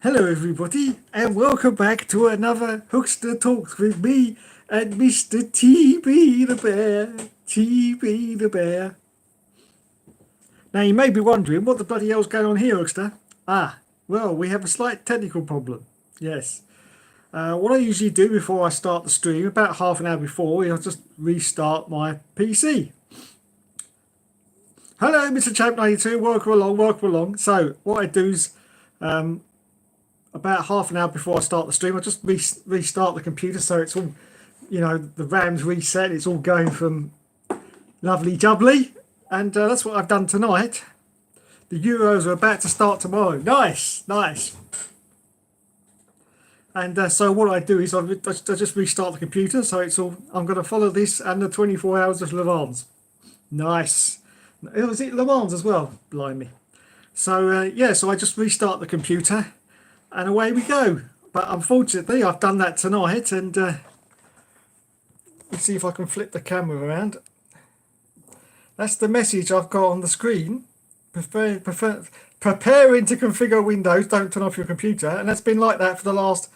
Hello, everybody, and welcome back to another Hookster Talks with me and Mr. TB the Bear. TB the Bear. Now, you may be wondering what the bloody hell's going on here, Hookster? Well, we have a slight technical problem. Yes. What I usually do before I start the stream, about half an hour before, is I just restart my PC. Hello, Mr. Champ92, welcome along. So, what I do is, about half an hour before I start the stream, I just restart the computer so it's all, the RAM's reset, it's all going from lovely jubbly, and that's what I've done tonight. The Euros are about to start tomorrow. Nice. And so what I do is I just restart the computer, so it's all, I'm going to follow this and the 24 hours of Le Mans. Nice. Was it Le Mans as well? Blimey. So so I just restart the computer and away we go. But unfortunately I've done that tonight, and let's see if I can flip the camera around. That's the message I've got on the screen. Preparing to configure Windows, don't turn off your computer, and that's been like that for the last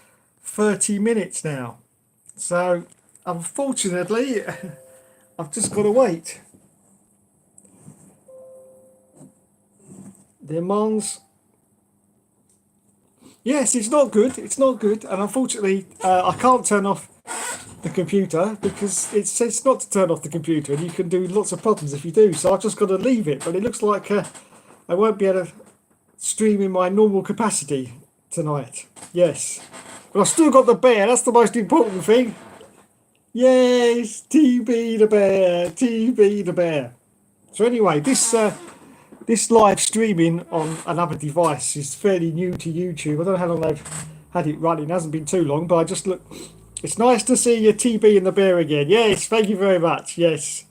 30 minutes now. So unfortunately I've just got to wait. Le Mans. Yes, it's not good, and unfortunately I can't turn off the computer because it says not to turn off the computer, and you can do lots of problems if you do, so I've just got to leave it. But it looks like I won't be able to stream in my normal capacity tonight. Yes, but I've still got the bear, that's the most important thing. Yes, TB the bear. So anyway, this live streaming on another device is fairly new to YouTube. I don't know how long they've had it running. It hasn't been too long, but I just look. It's nice to see your TB and the bear again. Yes, thank you very much. Yes.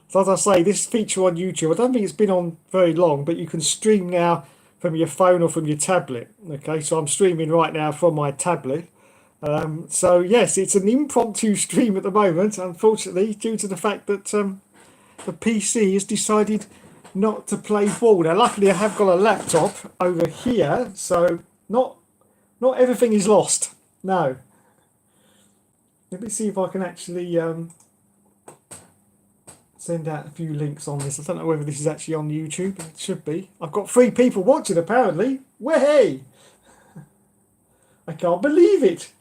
So as I say, this feature on YouTube, I don't think it's been on very long, but you can stream now from your phone or from your tablet. Okay, so I'm streaming right now from my tablet. So yes, it's an impromptu stream at the moment, unfortunately, due to the fact that the PC has decided not to play ball. Now luckily I have got a laptop over here, so not everything is lost. No. Let me see if I can actually send out a few links on this. I don't know whether this is actually on YouTube. It should be. I've got 3 people watching apparently. Way! I can't believe it.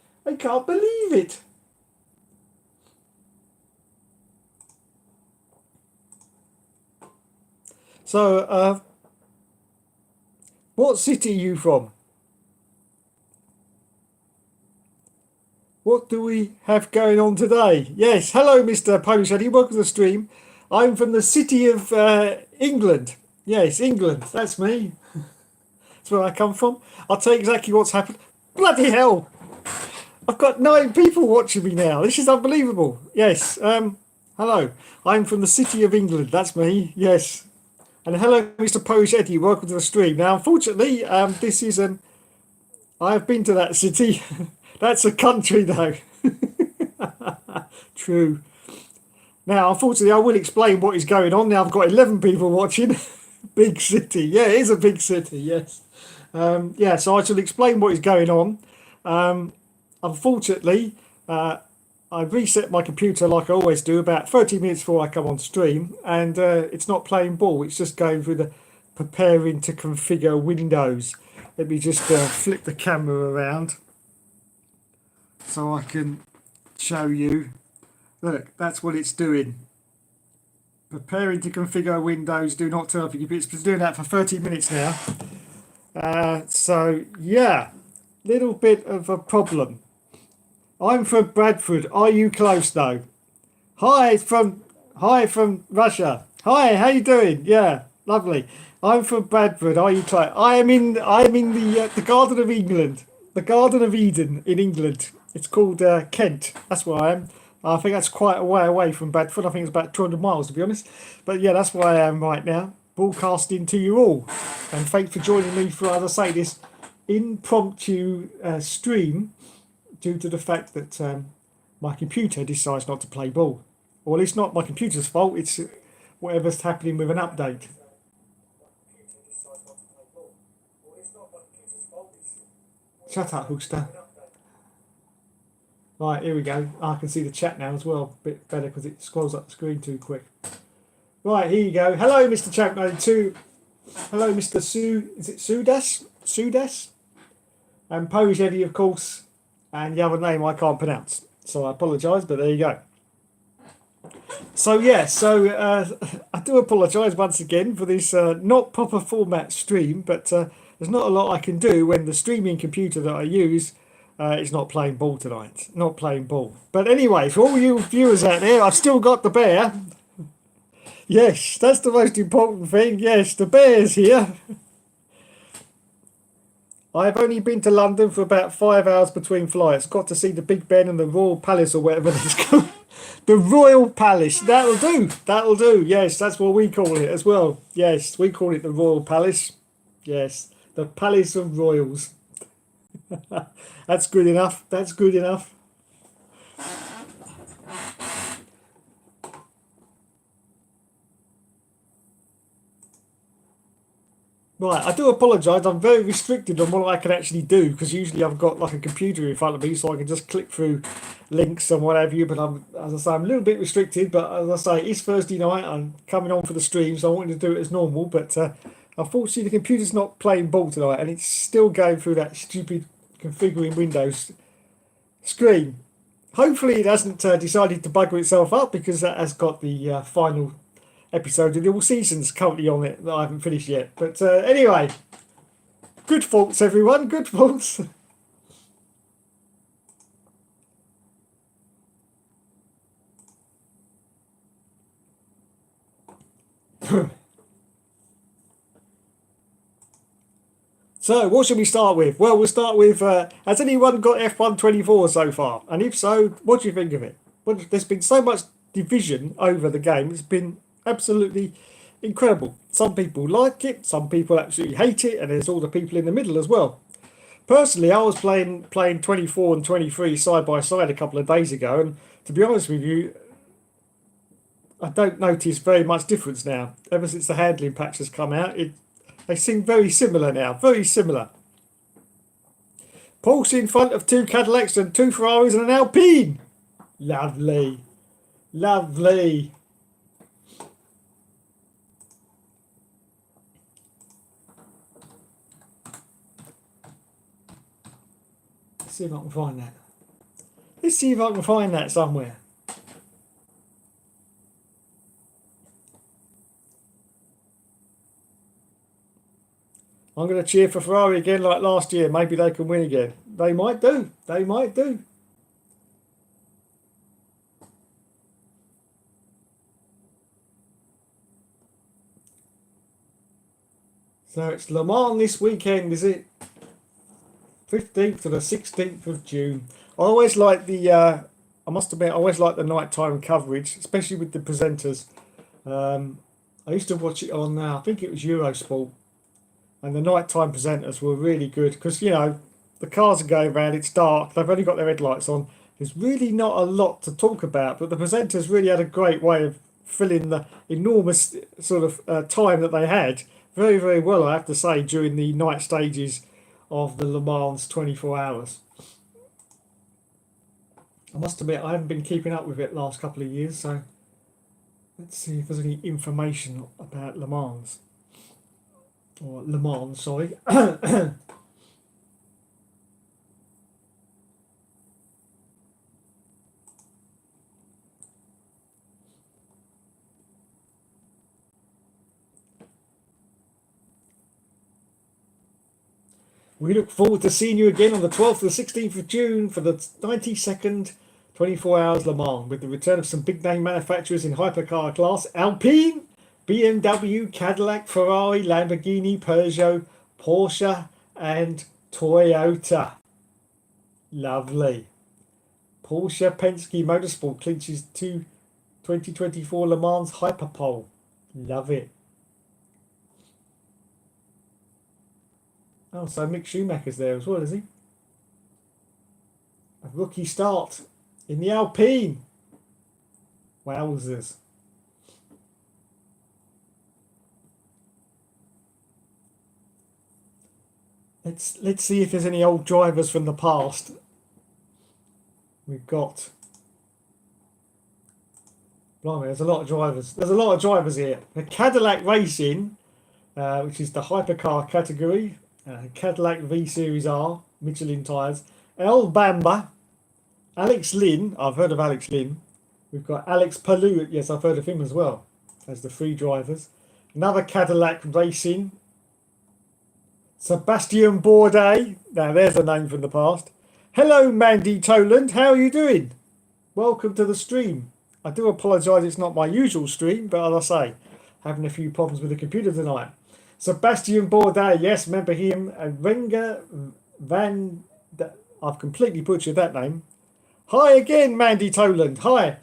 So, what city are you from? What do we have going on today? Yes, hello, Mr. Polish Eddie. Welcome to the stream. I'm from the city of England. Yes, England. That's me. That's where I come from. I'll tell you exactly what's happened. Bloody hell! I've got 9 people watching me now. This is unbelievable. Yes. Hello. I'm from the city of England. That's me. Yes. And hello, Mr. Polish Eddie. Welcome to the stream. Now, unfortunately, this is an. I have been to that city. That's a country, though. True. Now, unfortunately, I will explain what is going on. Now, I've got 11 people watching. Big city. Yeah, it is a big city. Yes. So I shall explain what is going on. Unfortunately, I reset my computer like I always do about 30 minutes before I come on stream, and it's not playing ball. It's just going through the preparing to configure Windows. Let me just flip the camera around so I can show you. Look, that's what it's doing. Preparing to configure Windows. Do not turn off your computer. It's been doing that for 30 minutes now. So yeah, little bit of a problem. I'm from Bradford. Are you close though? Hi from Russia. Hi, how you doing? Yeah, lovely. I'm from Bradford. Are you close? I'm in the Garden of England, the Garden of Eden in England. It's called Kent. That's where I am. I think that's quite a way away from Bradford. I think it's about 200 miles to be honest. But yeah, that's where I am right now, broadcasting to you all. And thanks for joining me for, as I say, this impromptu stream, due to the fact that my computer decides not to play ball. Well, it's not my computer's fault, it's whatever's happening with an update. Shut up, Hookster. Right, here we go. I can see the chat now as well. A bit better because it scrolls up the screen too quick. Right, here you go. Hello, Mr. Champ92. Hello, Mr. Is it Sudas? Sudas? And Polish Eddie, of course. And the other name I can't pronounce. So I apologise, but there you go. So, yeah, I do apologise once again for this not proper format stream, but there's not a lot I can do when the streaming computer that I use is not playing ball tonight. Not playing ball. But anyway, for all you viewers out there, I've still got the bear. Yes, that's the most important thing. Yes, the bear's here. I've only been to London for about 5 hours between flights. Got to see the Big Ben and the Royal Palace or whatever it's called. The Royal Palace. That'll do. That'll do. Yes, that's what we call it as well. Yes, we call it the Royal Palace. Yes, the Palace of Royals. That's good enough. That's good enough. Right, I do apologise. I'm very restricted on what I can actually do because usually I've got like a computer in front of me, so I can just click through links and what have you. But as I say, I'm a little bit restricted. But as I say, it's Thursday night. I'm coming on for the stream, so I wanted to do it as normal. But unfortunately, the computer's not playing ball tonight, and it's still going through that stupid configuring Windows screen. Hopefully, it hasn't decided to bugger itself up because that has got the final episode of the All Seasons currently on it that I haven't finished yet. But anyway, good thoughts, everyone. Good thoughts. So, what should we start with? Well, we'll start with, has anyone got F124 so far? And if so, what do you think of it? Well, there's been so much division over the game. It's been absolutely incredible. Some people like it, some people absolutely hate it, and there's all the people in the middle as well. Personally, I was playing 24 and 23 side by side a couple of days ago, and to be honest with you, I don't notice very much difference now. Ever since the handling patch has come out, they seem very similar now, very similar. Porsche in front of 2 Cadillacs and 2 Ferraris and an Alpine. Lovely, lovely. Let's see if I can find that. Let's see if I can find that somewhere. I'm going to cheer for Ferrari again like last year. Maybe they can win again. They might do. They might do. So it's Le Mans this weekend, is it? 15th to the 16th of June. I always like the, I must admit, I always like the nighttime coverage, especially with the presenters. I used to watch it on, I think it was Eurosport. And the nighttime presenters were really good because, you know, the cars are going around, it's dark, they've only got their headlights on. There's really not a lot to talk about, but the presenters really had a great way of filling the enormous sort of time that they had very, very well, I have to say, during the night stages of the Le Mans 24 hours. I must admit, I haven't been keeping up with it the last couple of years, so let's see if there's any information about Le Mans. Or Le Mans, sorry. We look forward to seeing you again on the 12th to the 16th of June for the 92nd 24 Hours Le Mans with the return of some big name manufacturers in hypercar class: Alpine, BMW, Cadillac, Ferrari, Lamborghini, Peugeot, Porsche and Toyota. Lovely. Porsche Penske Motorsport clinches 2024 Le Mans Hyperpole. Love it. Oh, so Mick Schumacher's there as well, is he? A rookie start in the Alpine. Wowzers. Let's see if there's any old drivers from the past. We've got. Blimey, there's a lot of drivers. There's a lot of drivers here. The Cadillac Racing, which is the hypercar category. Cadillac V Series R, Michelin tyres. El Bamba, Alex Lynn. I've heard of Alex Lynn. We've got Alex Palou. Yes, I've heard of him as well. As the three drivers. Another Cadillac Racing. Sebastian Bourdais. Now, there's a name from the past. Hello, Mandy Toland. How are you doing? Welcome to the stream. I do apologise, it's not my usual stream, but as I say, having a few problems with the computer tonight. Sebastian Bourdais, yes, remember him. And Renger van... I've completely butchered that name. Hi again, Mandy Toland. Hi.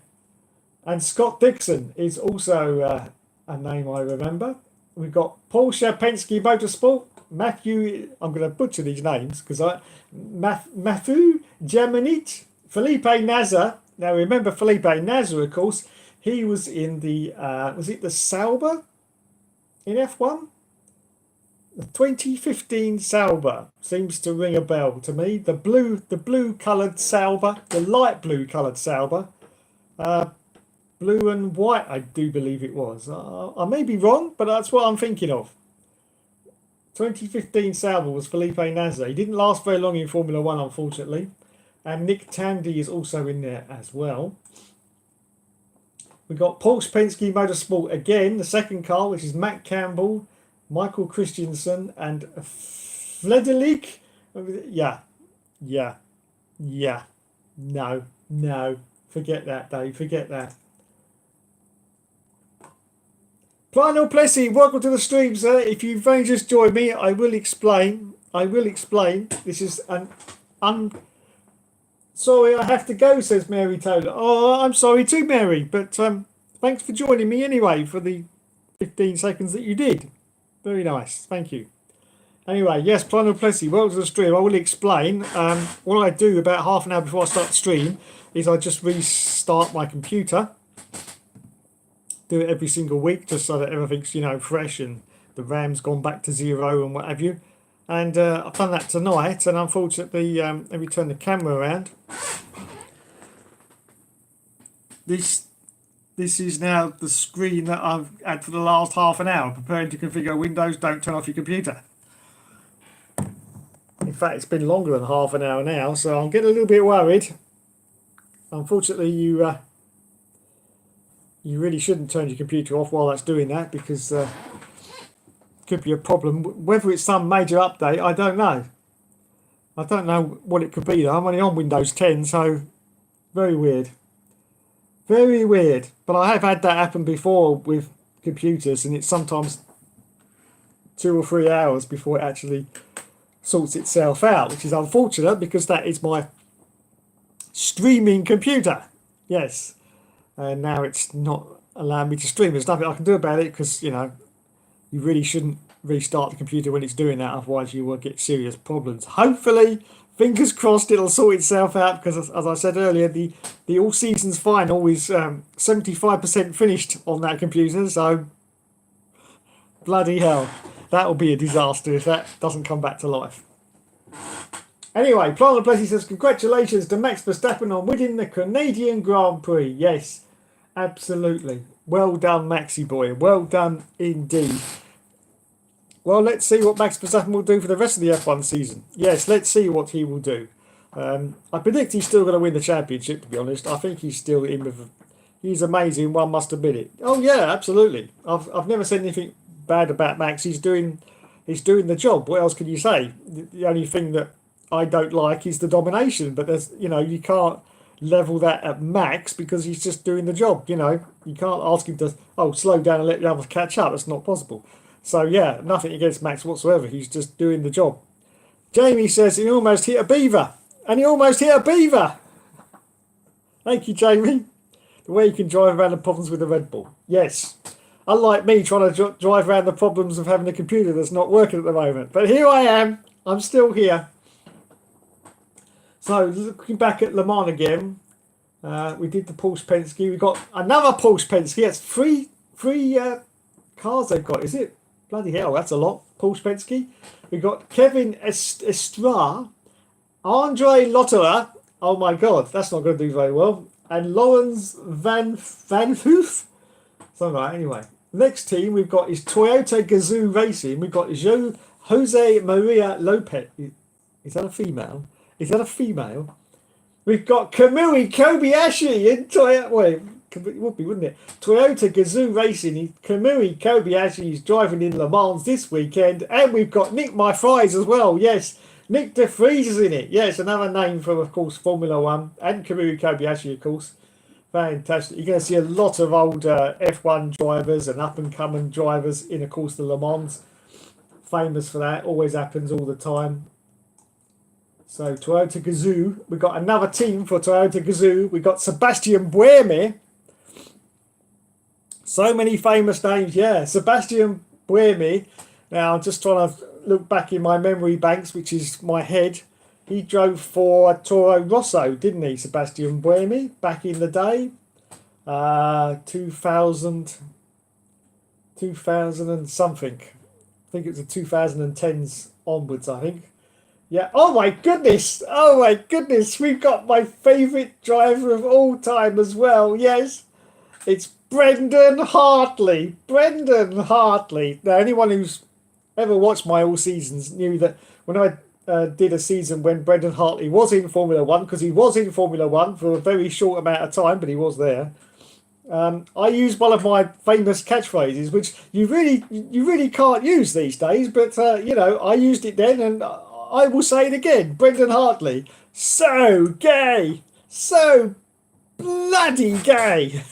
And Scott Dixon is also a name I remember. We've got Porsche Penske Motorsport. Matthew, I'm going to butcher these names because Matthew Jamanit, Felipe Nasr. Now remember Felipe Nasr, of course, he was in the, was it the Sauber in F1? The 2015 Sauber seems to ring a bell to me. The blue coloured Sauber, the light blue coloured Sauber. Blue and white, I do believe it was. I may be wrong, but that's what I'm thinking of. 2015 Sauber was Felipe Nasr. He didn't last very long in Formula One, unfortunately. And Nick Tandy is also in there as well. We've got Porsche Penske Motorsport again, the second car, which is Matt Campbell, Michael Christensen, and Frederic. Yeah. No. Forget that, Dave. Forget that. Lionel Plessy, welcome to the stream, sir. If you've only just joined me, I will explain. This is an Sorry, I have to go, says Mary Taylor. Oh, I'm sorry too, Mary. But thanks for joining me anyway for the 15 seconds that you did. Very nice. Thank you. Anyway, yes, Lionel Plessy, welcome to the stream. I will explain. What I do about half an hour before I start the stream is I just restart my computer. Do it every single week just so that everything's, fresh and the RAM's gone back to 0 and what have you. And I've done that tonight, and unfortunately, let me turn the camera around. This is now the screen that I've had for the last half an hour, preparing to configure Windows. Don't turn off your computer. In fact, it's been longer than half an hour now, so I'm getting a little bit worried. Unfortunately, you really shouldn't turn your computer off while that's doing that, because could be a problem. Whether it's some major update, I don't know. I don't know what it could be though. I'm only on Windows 10, so very weird. Very weird. But I have had that happen before with computers, and it's sometimes 2 or 3 hours before it actually sorts itself out, which is unfortunate because that is my streaming computer. Yes. And now it's not allowing me to stream. There's nothing I can do about it because, you really shouldn't restart the computer when it's doing that, otherwise you will get serious problems. Hopefully, fingers crossed, it'll sort itself out, because as I said earlier, the all seasons final is 75% finished on that computer, so bloody hell, that'll be a disaster if that doesn't come back to life. Anyway, Planet Plessy says, congratulations to Max Verstappen on winning the Canadian Grand Prix. Yes, absolutely. Well done, Maxi boy. Well done indeed. Well, let's see what Max Verstappen will do for the rest of the F1 season. Yes, let's see what he will do. I predict he's still going to win the championship, to be honest. I think he's still in with... He's amazing, one must admit it. Oh, yeah, absolutely. I've never said anything bad about Max. He's doing the job. What else can you say? The only thing that I don't like is the domination. But, there's you can't level that at Max because he's just doing the job, You can't ask him to, slow down and let the others catch up. That's not possible. So, yeah, nothing against Max whatsoever. He's just doing the job. Jamie says he almost hit a beaver. And he almost hit a beaver. Thank you, Jamie. The way you can drive around the problems with the Red Bull. Yes. Unlike me trying to drive around the problems of having a computer that's not working at the moment. But here I am. I'm still here. So, looking back at Le Mans again. We did the Porsche Penske. We got another Porsche Penske. It's three cars they've got, is it? Bloody hell, that's a lot. Paul Spensky. We've got Kevin Estrada, Andre Lotterer. Oh my God, that's not going to do very well. And Lawrence Van Hoof. Something like that. Anyway, next team we've got is Toyota Gazoo Racing. We've got Jose Maria Lopez. Is that a female? Is that a female? We've got Kamui Kobayashi in Toyota. Wait, it would be, wouldn't it? Toyota Gazoo Racing. Kamui Kobayashi is driving in Le Mans this weekend. And we've got Nick My Fries as well. Yes, Nick De Vries is in it. Yes, another name for, of course, Formula One. And Kamui Kobayashi, of course. Fantastic. You're going to see a lot of old F1 drivers and up-and-coming drivers in, of course, the Le Mans. Famous for that. Always happens all the time. So Toyota Gazoo, we've got another team for Toyota Gazoo. We've got Sebastian Buemi. So many famous names, yeah. Sebastian Buemi. Now, I'm just trying to look back in my memory banks, which is my head. He drove for Toro Rosso, didn't he, Sebastian Buemi, back in the day? 2000 and something. I think it was the 2010s onwards, I think. Yeah. Oh my goodness. Oh my goodness. We've got my favourite driver of all time as well. Yes. It's Brendan Hartley. Brendan Hartley. Now, anyone who's ever watched my All Seasons knew that when I did a season when Brendan Hartley was in Formula One, because he was in Formula One for a very short amount of time, but he was there. I used one of my famous catchphrases, which you really can't use these days, but you know, I used it then, and I will say it again. Brendan Hartley, so gay, so bloody gay.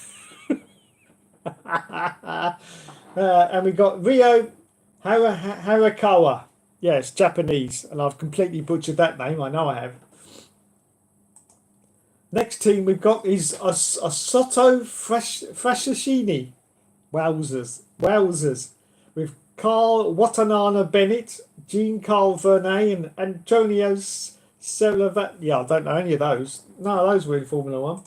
And we got Rio Harakawa. Yes, Japanese, and I've completely butchered that name. I know I have. Next team we've got is Asoto Frashishini. Wowzers. With Carl Watanana Bennett, Jean-Carl Vernet, and Antonio Selavat. Yeah, I don't know any of those. None of those were in Formula One.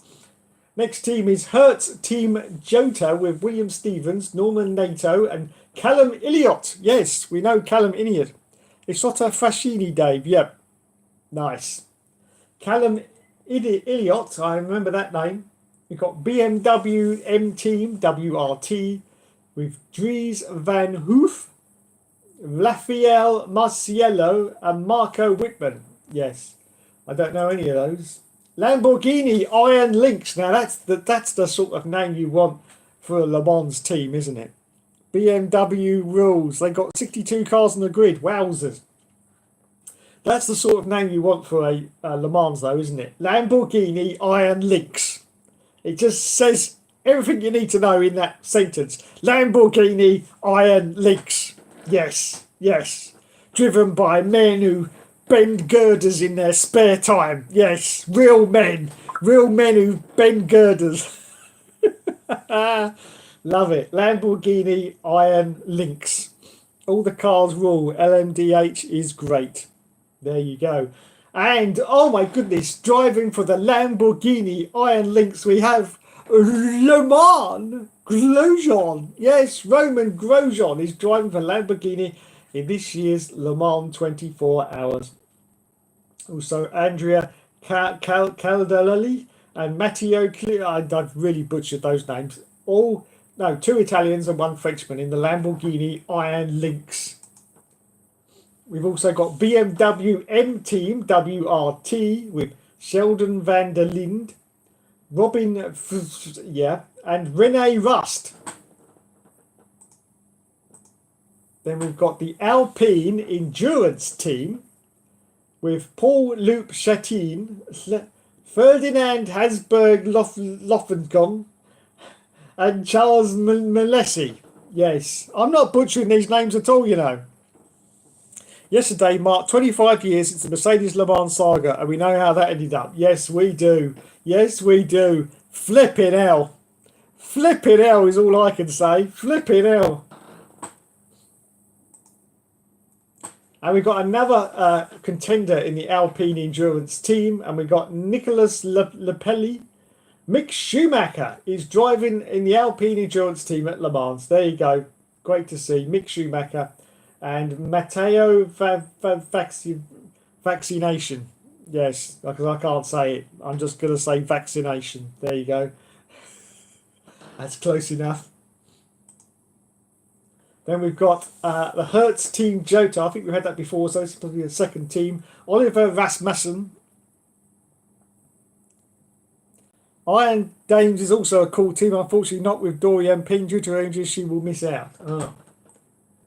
Next team is Hertz Team Jota with William Stevens, Norman Nato, and Callum Elliott. Yes, we know Callum Elliott. Isotta Frashini, Dave. Yep. Nice. Callum Elliott, I remember that name. We've got BMW M Team, WRT, with Dries Van Hoof, Rafael Marciello, and Marco Whitman. Yes. I don't know any of those. Lamborghini Iron Lynx. Now that's the sort of name you want for a Le Mans team, isn't it? BMW rules. They got 62 cars on the grid. Wowzers. That's the sort of name you want for a Le Mans, though, isn't it? Lamborghini Iron Lynx. It just says everything you need to know in that sentence. Lamborghini Iron Lynx. Yes, yes. Driven by men who bend girders in their spare time. Yes, real men who bend girders. Love it. Lamborghini Iron Lynx. All the cars rule. LMDH is great. There you go. And oh my goodness, driving for the Lamborghini Iron Lynx, we have Romain Grosjean. Yes, Romain Grosjean is driving for Lamborghini in this year's Le Mans 24 Hours. Also, Andrea Caldarelli and Matteo I've really butchered those names. Two Italians and one Frenchman in the Lamborghini Iron Lynx. We've also got BMW M Team WRT with Sheldon van der Linde, Robin, and Rene Rust. Then we've got the Alpine Endurance Team with Paul-Loup Chatin, Ferdinand Hasberg Loffengong, and Charles Malesi. Yes, I'm not butchering these names at all, you know. Yesterday marked 25 years since the Mercedes Le Mans saga, and we know how that ended up. Yes, we do. Yes, we do. Flipping hell. Flipping hell is all I can say. Flipping hell. And we've got another contender in the Alpine Endurance team, and we've got Nicolas Lepelli. Mick Schumacher is driving in the Alpine Endurance team at Le Mans. There you go. Great to see. Mick Schumacher and Matteo Vaccination. Yes, because I can't say it. I'm just going to say vaccination. There you go. That's close enough. Then we've got the Hertz Team Jota. I think we've had that before, so this is probably the second team. Oliver Rasmussen. Iron Dames is also a cool team. Unfortunately, not with Dorian Ping. Due to her injury, she will miss out. Oh,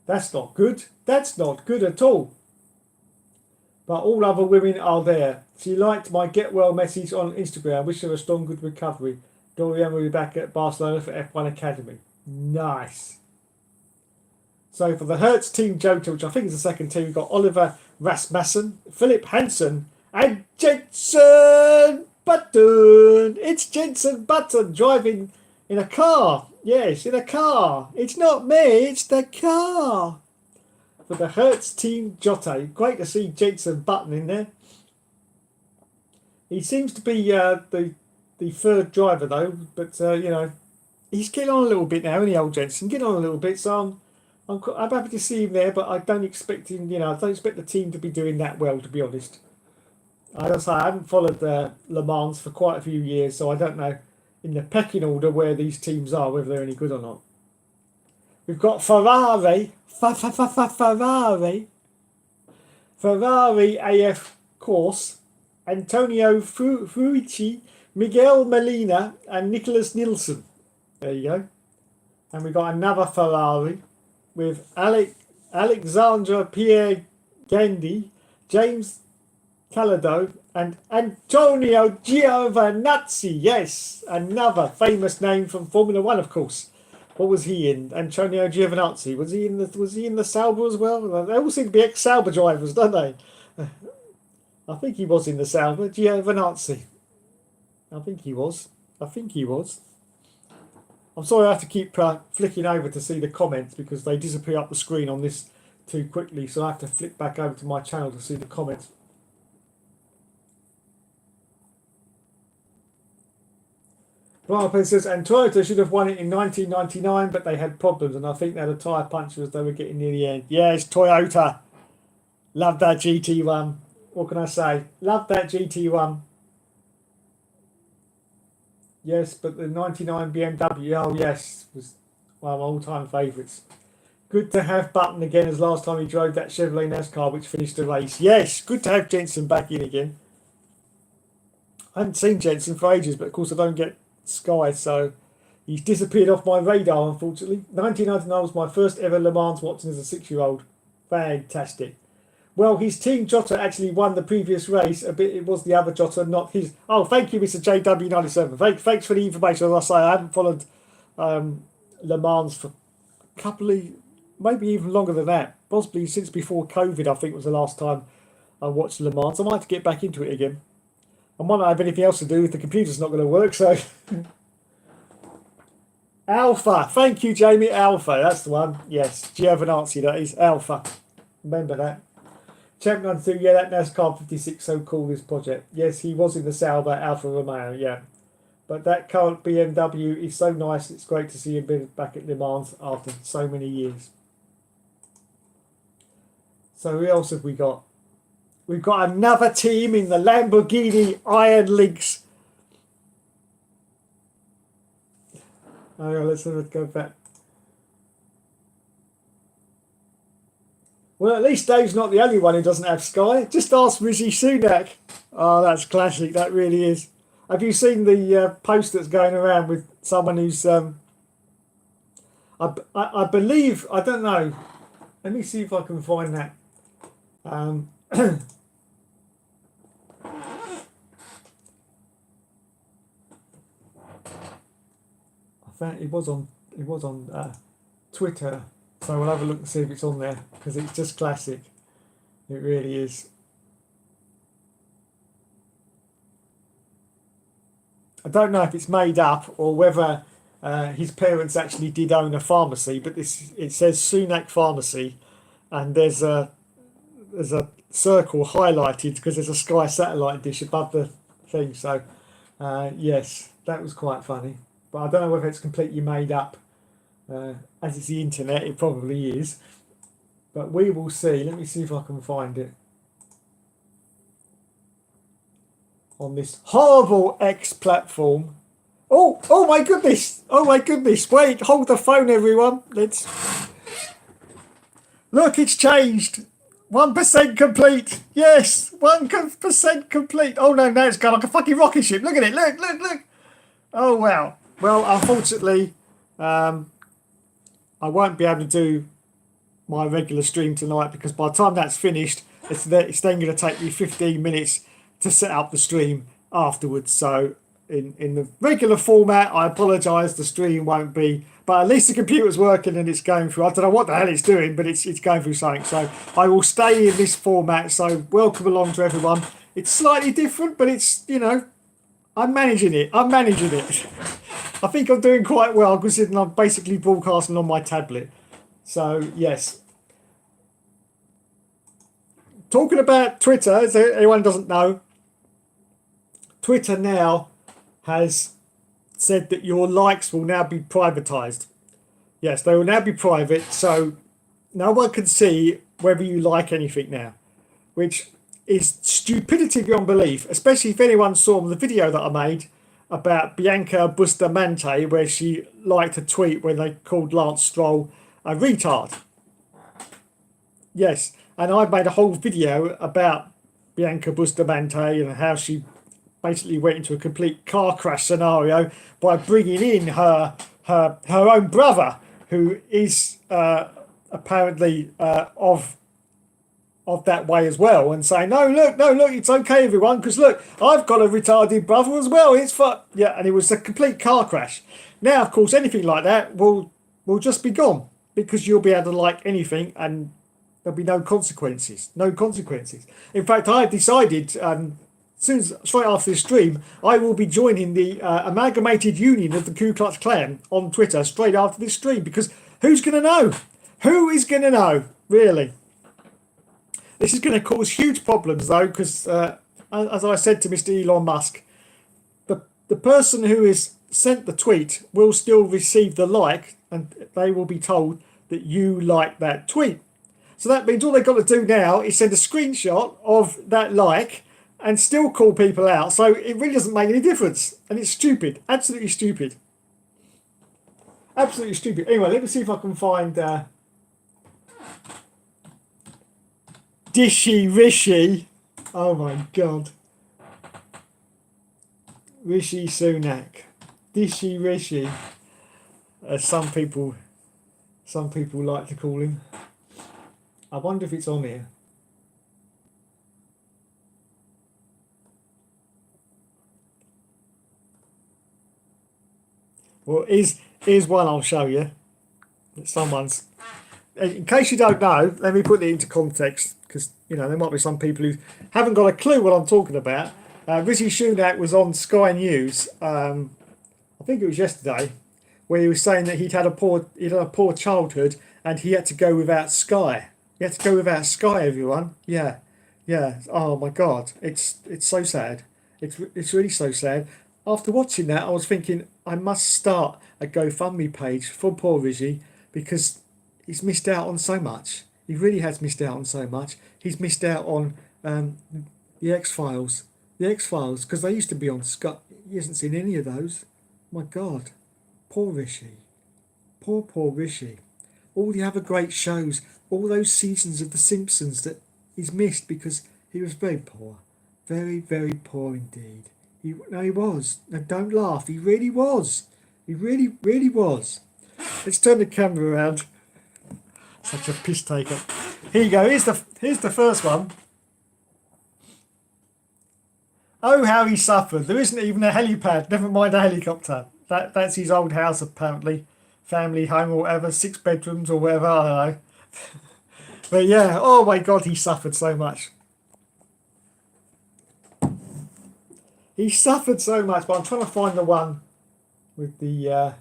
that's not good. That's not good at all. But all other women are there. She liked my get well message on Instagram. Wish her a strong, good recovery. Dorian will be back at Barcelona for F1 Academy. Nice. So for the Hertz Team Jota, which I think is the second team, we've got Oliver Rasmussen, Philip Hansen, and Jenson Button. It's Jenson Button driving in a car. Yes, in a car. It's not me, it's the car. For the Hertz Team Jota. Great to see Jenson Button in there. He seems to be the third driver though, but you know, he's getting on a little bit now, isn't he, old Jenson? Getting on a little bit, so I'm happy to see him there, but I don't expect him, you know, I don't expect the team to be doing that well, to be honest. I haven't followed Le Mans for quite a few years, so I don't know in the pecking order where these teams are, whether they're any good or not. We've got Ferrari AF course, Antonio Fuichi, Miguel Molina, and Nicholas Nielsen. There you go. And we've got another Ferrari with Alexandra Pierre Gandhi, James Calado, and Antonio Giovinazzi. Yes, another famous name from Formula One, of course. What was he in? Antonio Giovinazzi. Was he in the Sauber as well? They all seem to be ex-Sauber drivers, don't they? I think he was in the Sauber. Giovinazzi. I think he was. I'm sorry I have to keep flicking over to see the comments because they disappear up the screen on this too quickly, so I have to flick back over to my channel to see the comments. Brian says, and Toyota should have won it in 1999, but they had problems, and I think they had a tyre puncture as they were getting near the end. Yes, Toyota. Love that GT1. What can I say? Love that GT1. Yes, but the 99 BMW, oh yes, was one of my all-time favourites. Good to have Button again, as last time he drove that Chevrolet NASCAR, which finished the race. Yes, good to have Jenson back in again. I haven't seen Jenson for ages, but of course I don't get Sky, so he's disappeared off my radar, unfortunately. 1999 was my first ever Le Mans watching as a 6-year-old. Fantastic. Well, his team Jota actually won the previous race. It was the other Jota, not his. Oh, thank you, Mr. JW97. Thanks for the information. As I say, I haven't followed Le Mans for a couple of, maybe even longer than that. Possibly since before COVID, I think was the last time I watched Le Mans. I might have to get back into it again. I might not have anything else to do if the computer's not going to work, so... Alpha. Thank you, Jamie. Alpha. That's the one. Yes. Giovinazzi, that is. Alpha. Remember that. Champion 2, yeah, that NASCAR 56, so cool, this project. Yes, he was in the Sauber Alfa Romeo, yeah. But that current BMW is so nice. It's great to see him back at Le Mans after so many years. So who else have we got? We've got another team in the Lamborghini Iron Lynx. Oh, let's go back. Well, at least Dave's not the only one who doesn't have Sky. Just ask Rishi Sunak. Oh, that's classic. That really is. Have you seen the post that's going around with someone who's... I believe... I don't know. Let me see if I can find that. I found it was on Twitter, so we'll have a look and see if it's on there because it's just classic. It really is. I don't know if it's made up or whether his parents actually did own a pharmacy, but it says Sunak Pharmacy, and there's a circle highlighted because there's a Sky satellite dish above the thing. So yes, that was quite funny, but I don't know whether it's completely made up As it's the internet, it probably is. But we will see. Let me see if I can find it on this horrible X platform. Oh my goodness! Oh my goodness! Wait, hold the phone, everyone. Let's look. It's changed. 1% complete. Yes, 1% complete. Oh no, now it's gone like a fucking rocket ship. Look at it. Look. Oh wow. Well, unfortunately, I won't be able to do my regular stream tonight because by the time that's finished, it's then going to take me 15 minutes to set up the stream afterwards. So in the regular format, I apologise, the stream won't be, but at least the computer's working and it's going through. I don't know what the hell it's doing, but it's going through something. So I will stay in this format. So welcome along to everyone. It's slightly different, but it's, you know, I'm managing it. I think I'm doing quite well considering I'm basically broadcasting on my tablet. So yes. Talking about Twitter, as anyone doesn't know, Twitter now has said that your likes will now be privatized. Yes, they will now be private, so no one can see whether you like anything now, which is stupidity beyond belief, especially if anyone saw the video that I made about Bianca Bustamante, where she liked a tweet when they called Lance Stroll a retard. Yes, and I made a whole video about Bianca Bustamante and how she basically went into a complete car crash scenario by bringing in her own brother, who is apparently of that way as well, and saying no look it's okay everyone, because look, I've got a retarded brother as well, it's fun. Yeah, and it was a complete car crash. Now of course anything like that will just be gone, because you'll be able to like anything and there'll be no consequences. In fact, I decided straight after this stream, I will be joining the Amalgamated Union of the Ku Klux Klan on Twitter straight after this stream, because who's going to know? Who is going to know, really? This is going to cause huge problems, though, because as I said to Mr. Elon Musk, the person who is sent the tweet will still receive the like, and they will be told that you like that tweet. So that means all they've got to do now is send a screenshot of that like and still call people out. So it really doesn't make any difference. And it's stupid. Absolutely stupid. Absolutely stupid. Anyway, let me see if I can find Dishy Rishi. Oh my God. Rishi Sunak. Dishy Rishi. As some people like to call him. I wonder if it's on here. Well, here's one I'll show you. Someone's. In case you don't know, let me put it into context, because you know there might be some people who haven't got a clue what I'm talking about. Rishi Sunak was on Sky News. I think it was yesterday, where he was saying that he'd had a poor childhood and he had to go without Sky. You have to go without Sky, everyone. Yeah. Oh my God, it's so sad. It's really so sad. After watching that, I was thinking I must start a GoFundMe page for poor Rishi, because he's missed out on so much. He really has missed out on so much. He's missed out on the X-Files. Because they used to be on Sky. He hasn't seen any of those. My God, poor Rishi. Poor Rishi. All the other great shows, all those seasons of The Simpsons that he's missed because he was very poor. Very, very poor indeed. He was. Now don't laugh. He really was. He really, really was. Let's turn the camera around. Such a piss taker. Here you go. Here's the first one. Oh, how he suffered. There isn't even a helipad. Never mind a helicopter. That's his old house apparently. Family home or whatever, 6 bedrooms or whatever, I don't know. But yeah, oh my God, he suffered so much. He suffered so much, but I'm trying to find the one with the...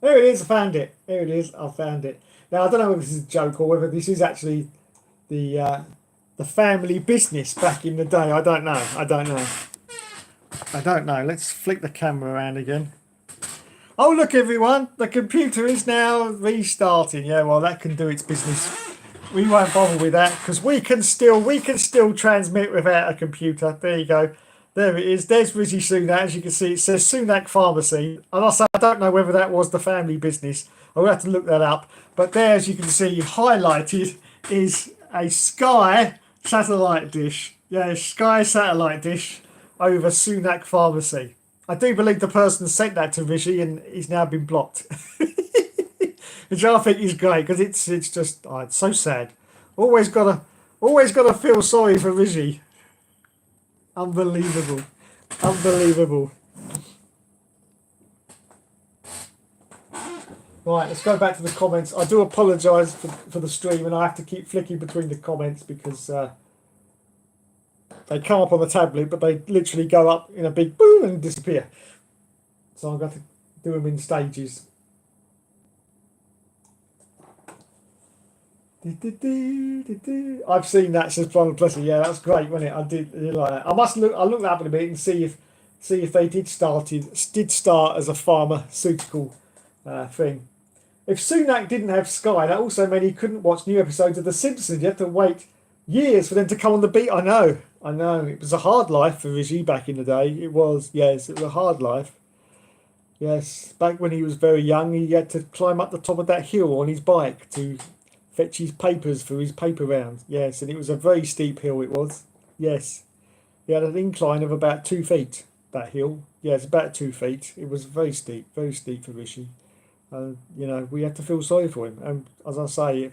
There it is, I found it. I found it. Now, I don't know if this is a joke or whether this is actually the the family business back in the day. I don't know. I don't know. I don't know. Let's flick the camera around again. Oh, look, everyone. The computer is now restarting. Yeah, well, that can do its business. We won't bother with that because we can still transmit without a computer. There you go. There it is. There's Rishi Sunak. As you can see, it says Sunak Pharmacy. And also, I don't know whether that was the family business. I'll have to look that up. But there, as you can see, highlighted is a Sky satellite dish. Yeah, Sky satellite dish over Sunak Pharmacy. I do believe the person sent that to Rishi and he's now been blocked. Which I think is great because it's just it's so sad. Always gotta feel sorry for Rishi. Unbelievable. Unbelievable. Right, let's go back to the comments. I do apologise for the stream and I have to keep flicking between the comments because they come up on the tablet but they literally go up in a big boom and disappear. So I'm going to do them in stages. I've seen that, says Brian Plessy. Yeah, that's great, wasn't it? I did like that. I must look. I'll look that up in a bit and see if they did start as a pharmaceutical thing. If Sunak didn't have Sky, that also meant he couldn't watch new episodes of The Simpsons. You had to wait years for them to come on the beat. I know. It was a hard life for Rishi back in the day. It was, yes, it was a hard life. Yes, back when he was very young, he had to climb up the top of that hill on his bike to fetch his papers for his paper round. Yes, and it was a very steep hill, it was. Yes. He had an incline of about 2 feet, that hill. Yes, about 2 feet. It was very steep for Rishi. We had to feel sorry for him. And as I say,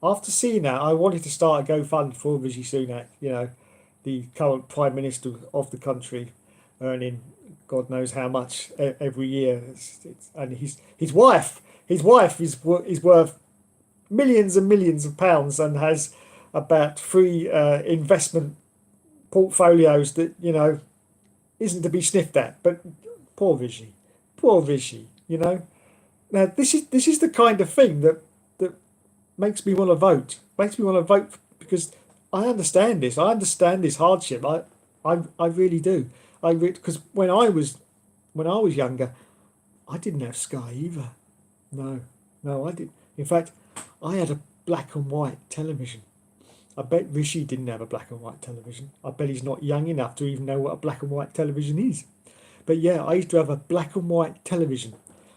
after seeing that, I wanted to start a GoFund for Rishi Sunak, the current Prime Minister of the country, earning God knows how much every year. And his wife is worth millions and millions of pounds and has about 3 investment portfolios that isn't to be sniffed at. But poor Rishi, Now this is the kind of thing that makes me want to vote. Because I understand this. I understand this hardship. I really do. Because when I was younger, I didn't have Sky either. No, I didn't. In fact, I had a black and white television. I bet Rishi didn't have a black and white television. I bet he's not young enough to even know what a black and white television is. But yeah, I used to have a black and white television.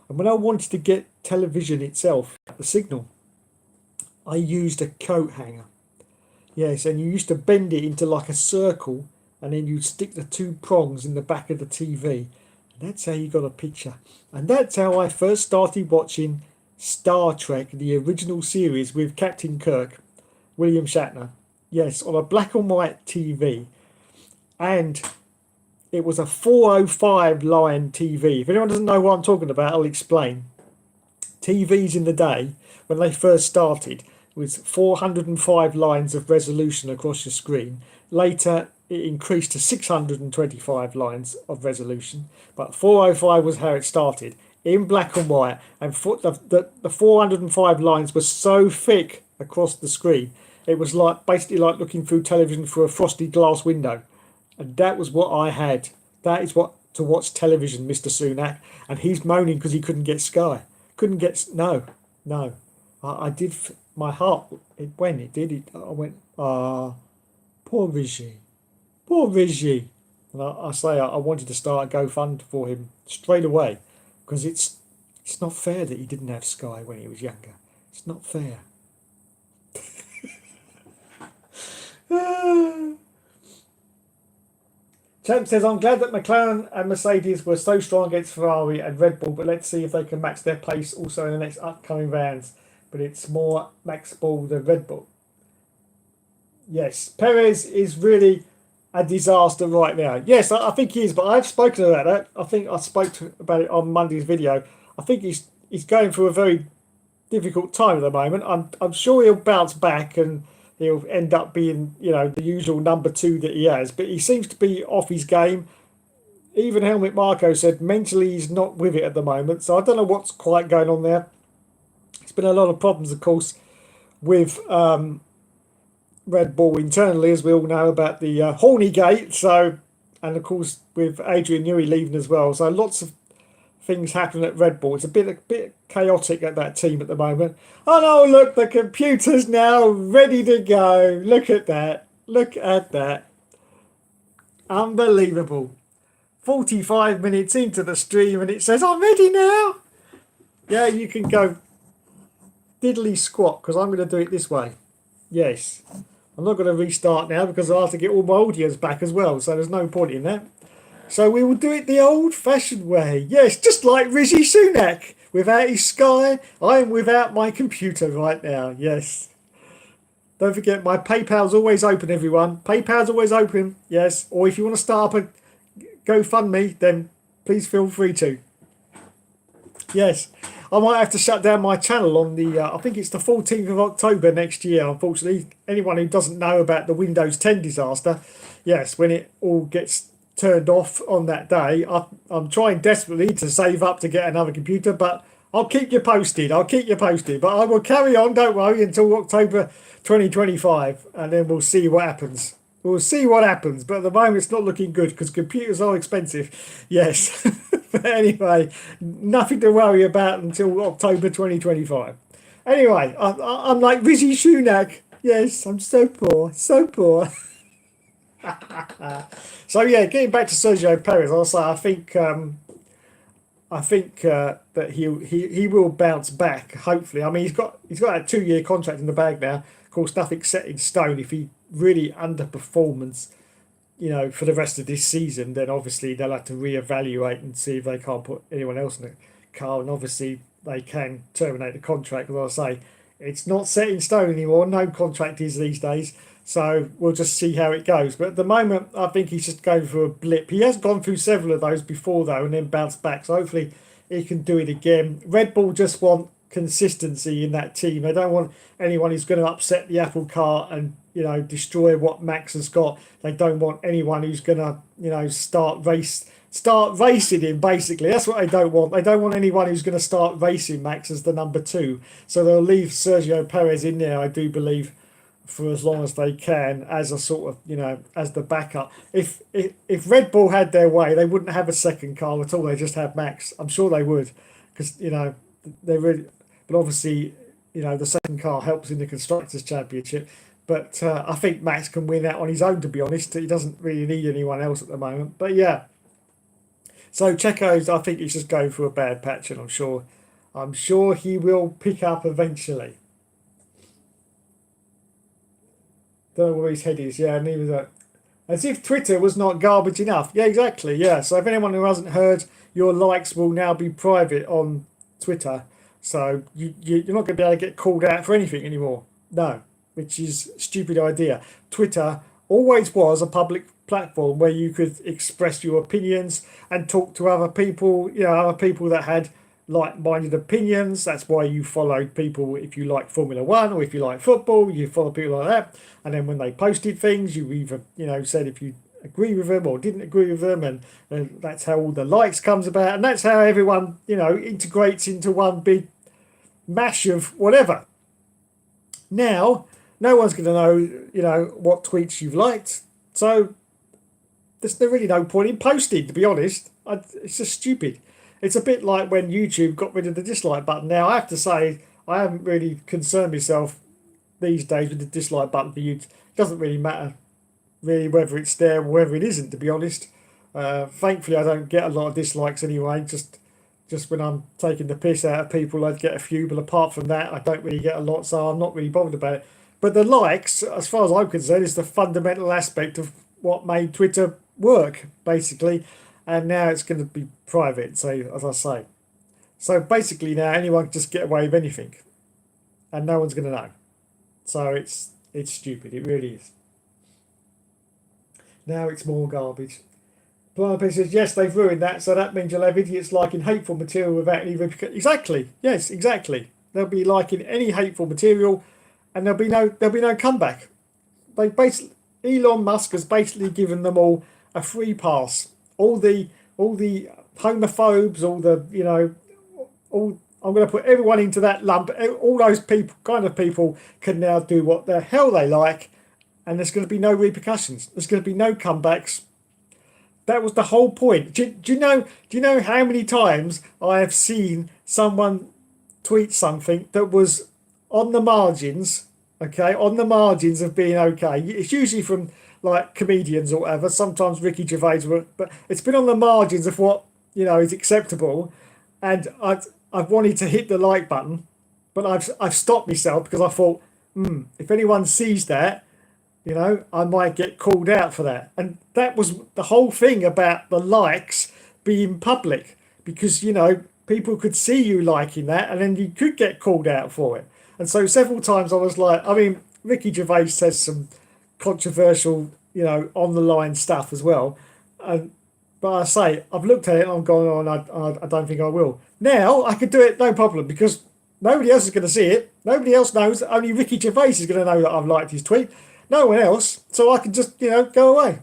And when I wanted to get television itself, the signal, I used a coat hanger. Yes, and you used to bend it into like a circle and then you'd stick the 2 prongs in the back of the TV. And that's how you got a picture. And that's how I first started watching Star Trek, the original series with Captain Kirk, William Shatner. Yes, on a black and white TV. And it was a 405 line TV. If anyone doesn't know what I'm talking about, I'll explain. TVs in the day, when they first started, was 405 lines of resolution across your screen. Later, it increased to 625 lines of resolution. But 405 was how it started, in black and white. And the 405 lines were so thick across the screen, it was basically like looking through television through a frosty glass window. And that was what I had. That is what to watch television, Mr. Sunak. And he's moaning because he couldn't get Sky. No. I did, my heart, it did. I went, poor Rishi. And I wanted to start a GoFund for him straight away. Because it's not fair that he didn't have Sky when he was younger. It's not fair. Champ says, I'm glad that McLaren and Mercedes were so strong against Ferrari and Red Bull, but let's see if they can match their pace also in the next upcoming rounds. But it's more Max Bull than Red Bull. Yes, Perez is really a disaster right now. Yes, I think he is, but I've spoken about that. I think I spoke about it on Monday's video. I think he's going through a very difficult time at the moment. I'm sure he'll bounce back and he'll end up being, the usual number 2 that he has. But he seems to be off his game. Even Helmut Marko said mentally he's not with it at the moment. So I don't know what's quite going on there. There's been a lot of problems, of course, with Red Bull internally, as we all know about the Horny Gate. So, and of course with Adrian Newey leaving as well. So lots of things happen at Red Bull. It's a bit chaotic at that team at the moment. Oh no! Look, the computer's now ready to go. Look at that! Look at that! Unbelievable. 45 minutes into the stream and it says I'm ready now. Yeah, you can go diddly squat because I'm going to do it this way. Yes. I'm not going to restart now because I have to get all my audios back as well. So there's no point in that. So we will do it the old-fashioned way. Yes, just like Rishi Sunak. Without his sky, I am without my computer right now. Yes. Don't forget, my PayPal's always open, everyone. PayPal's always open. Yes. Or if you want to start up a GoFundMe, then please feel free to. Yes. I might have to shut down my channel on the, I think it's the 14th of October next year, unfortunately. Anyone who doesn't know about the Windows 10 disaster, yes, when it all gets turned off on that day, I'm trying desperately to save up to get another computer, but I'll keep you posted. I'll keep you posted. But I will carry on, don't worry, until October 2025, and then we'll see what happens. We'll see what happens, but at the moment it's not looking good because computers are expensive. Yes. But anyway, nothing to worry about until October 2025. Anyway, I'm like Rishi Sunak. Yes, I'm so poor, so poor. So yeah, getting back to Sergio Perez, I'll say I think that he will bounce back. Hopefully, I mean he's got a 2-year contract in the bag now. Of course, nothing's set in stone. If he really underperforms, for the rest of this season, then obviously they'll have to reevaluate and see if they can't put anyone else in the car. And obviously they can terminate the contract. As I say, it's not set in stone anymore. No contract is these days. So we'll just see how it goes. But at the moment, I think he's just going through a blip. He has gone through several of those before, though, and then bounced back. So hopefully he can do it again. Red Bull just want consistency in that team. They don't want anyone who's going to upset the apple cart and destroy what Max has got. They don't want anyone who's going to start racing him. Basically, that's what they don't want. They don't want anyone who's going to start racing Max as the number 2. So they'll leave Sergio Perez in there, I do believe, for as long as they can as a sort of as the backup. If Red Bull had their way, they wouldn't have a second car at all. They just have Max. I'm sure they would, because they really. But obviously, the second car helps in the constructors' championship. But I think Max can win out on his own. To be honest, he doesn't really need anyone else at the moment. But yeah. So Checo's, I think he's just going through a bad patch, and I'm sure he will pick up eventually. Don't know where his head is. Yeah, neither that. As if Twitter was not garbage enough. Yeah, exactly. Yeah. So if anyone who hasn't heard, your likes will now be private on Twitter. So you're not going to be able to get called out for anything anymore. No, which is a stupid idea. Twitter always was a public platform where you could express your opinions and talk to other people, other people that had like-minded opinions. That's why you followed people. If you like Formula One or if you like football, you follow people like that. And then when they posted things, you either said if you agree with them or didn't agree with them, and that's how all the likes comes about, and that's how everyone integrates into one big mash of whatever. Now no one's going to know what tweets you've liked, so there's really no point in posting, to be honest. It's just stupid. It's a bit like when YouTube got rid of the dislike button. Now, I have to say, I haven't really concerned myself these days with the dislike button for YouTube. It doesn't really matter, really, whether it's there or whether it isn't, to be honest. Thankfully, I don't get a lot of dislikes anyway. Just when I'm taking the piss out of people, I'd get a few. But apart from that, I don't really get a lot, so I'm not really bothered about it. But the likes, as far as I'm concerned, is the fundamental aspect of what made Twitter work, basically. And now it's going to be private, so as I say. So basically now anyone can just get away with anything. And no one's going to know. So it's stupid, it really is. Now it's more garbage. Piper says, yes, they've ruined that, so that means you'll have idiots liking hateful material without any repercussions. Exactly, yes, exactly. They'll be liking any hateful material and there'll be no comeback. Elon Musk has basically given them all a free pass. All the homophobes, I'm going to put everyone into that lump. All those people, kind of people, can now do what the hell they like, and there's going to be no repercussions. There's going to be no comebacks. That was the whole point. Do you know? Do you know how many times I have seen someone tweet something that was on the margins? Okay, on the margins of being okay. It's usually from like comedians or whatever. Sometimes Ricky Gervais, but it's been on the margins of what is acceptable. And I've wanted to hit the like button, but I've stopped myself because I thought, if anyone sees that, I might get called out for that. And that was the whole thing about the likes being public, because people could see you liking that, and then you could get called out for it. And so several times I was like, I mean, Ricky Gervais says some controversial, on the line stuff as well. But I say, I've looked at it and I'm going, I don't think I will. Now I could do it no problem, because nobody else is going to see it. Nobody else knows. Only Ricky Gervais is going to know that I've liked his tweet. No one else. So I can just, go away.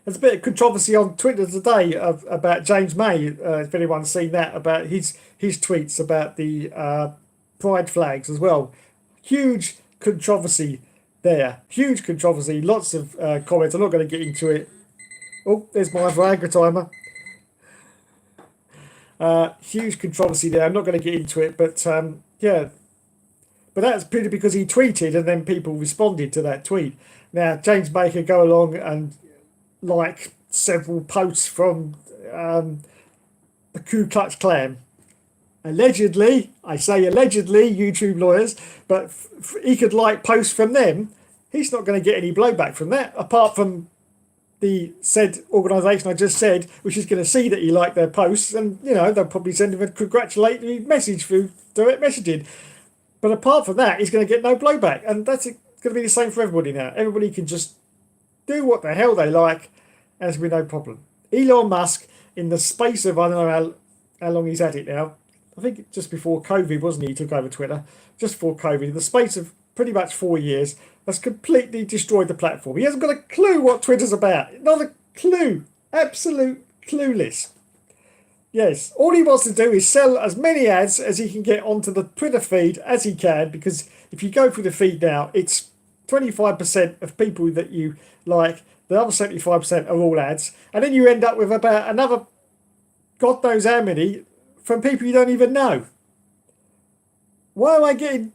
There's a bit of controversy on Twitter today about James May, if anyone's seen that, about his tweets about the pride flags as well. Huge controversy there. Huge controversy. Lots of comments. I'm not going to get into it. Oh, there's my Viagra timer. Huge controversy there. I'm not going to get into it, but yeah. But that's purely because he tweeted and then people responded to that tweet. Now, James May could go along and like several posts from the Ku Klux Klan. Allegedly, I say allegedly, YouTube lawyers, but he could like posts from them. He's not going to get any blowback from that, apart from the said organisation I just said, which is going to see that he liked their posts, and they'll probably send him a congratulatory message through direct messaging. But apart from that, he's going to get no blowback, and that's going to be the same for everybody now. Everybody can just do what the hell they like, and there's going to be no problem. Elon Musk, in the space of, I don't know how long he's had it now, I think just before COVID, wasn't he? He took over Twitter just before COVID. In the space of pretty much 4 years, has completely destroyed the platform. He hasn't got a clue what Twitter's about. Not a clue. Absolute clueless. Yes, all he wants to do is sell as many ads as he can get onto the Twitter feed as he can, because if you go through the feed now, it's 25% of people that you like, the other 75% are all ads, and then you end up with about another God knows how many from people you don't even know. Why am I getting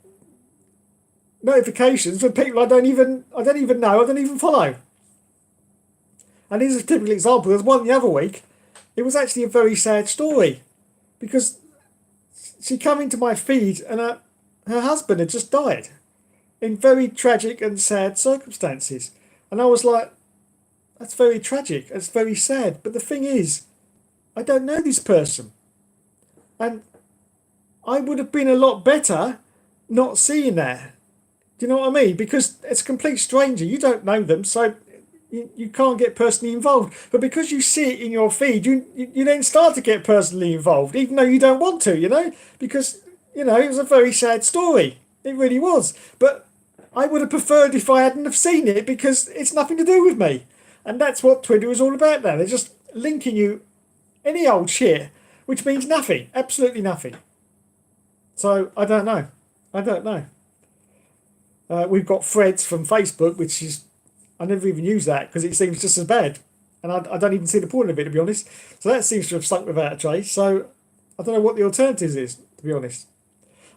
notifications from people I don't even know, I don't even follow? And here's a typical example. There's one the other week. It was actually a very sad story, because she came into my feed and her husband had just died in very tragic and sad circumstances. And I was like, that's very tragic. It's very sad. But the thing is, I don't know this person. And I would have been a lot better not seeing that. Do you know what I mean? Because it's a complete stranger. You don't know them, so you can't get personally involved. But because you see it in your feed, you then start to get personally involved, even though you don't want to, because, it was a very sad story. It really was. But I would have preferred if I hadn't have seen it, because it's nothing to do with me. And that's what Twitter is all about now. They're just linking you any old shit, which means nothing, absolutely nothing. So I don't know. We've got Threads from Facebook, which is, I never even use that because it seems just as bad. And I don't even see the point of it, to be honest. So that seems to have sunk without a trace. So I don't know what the alternatives is, to be honest.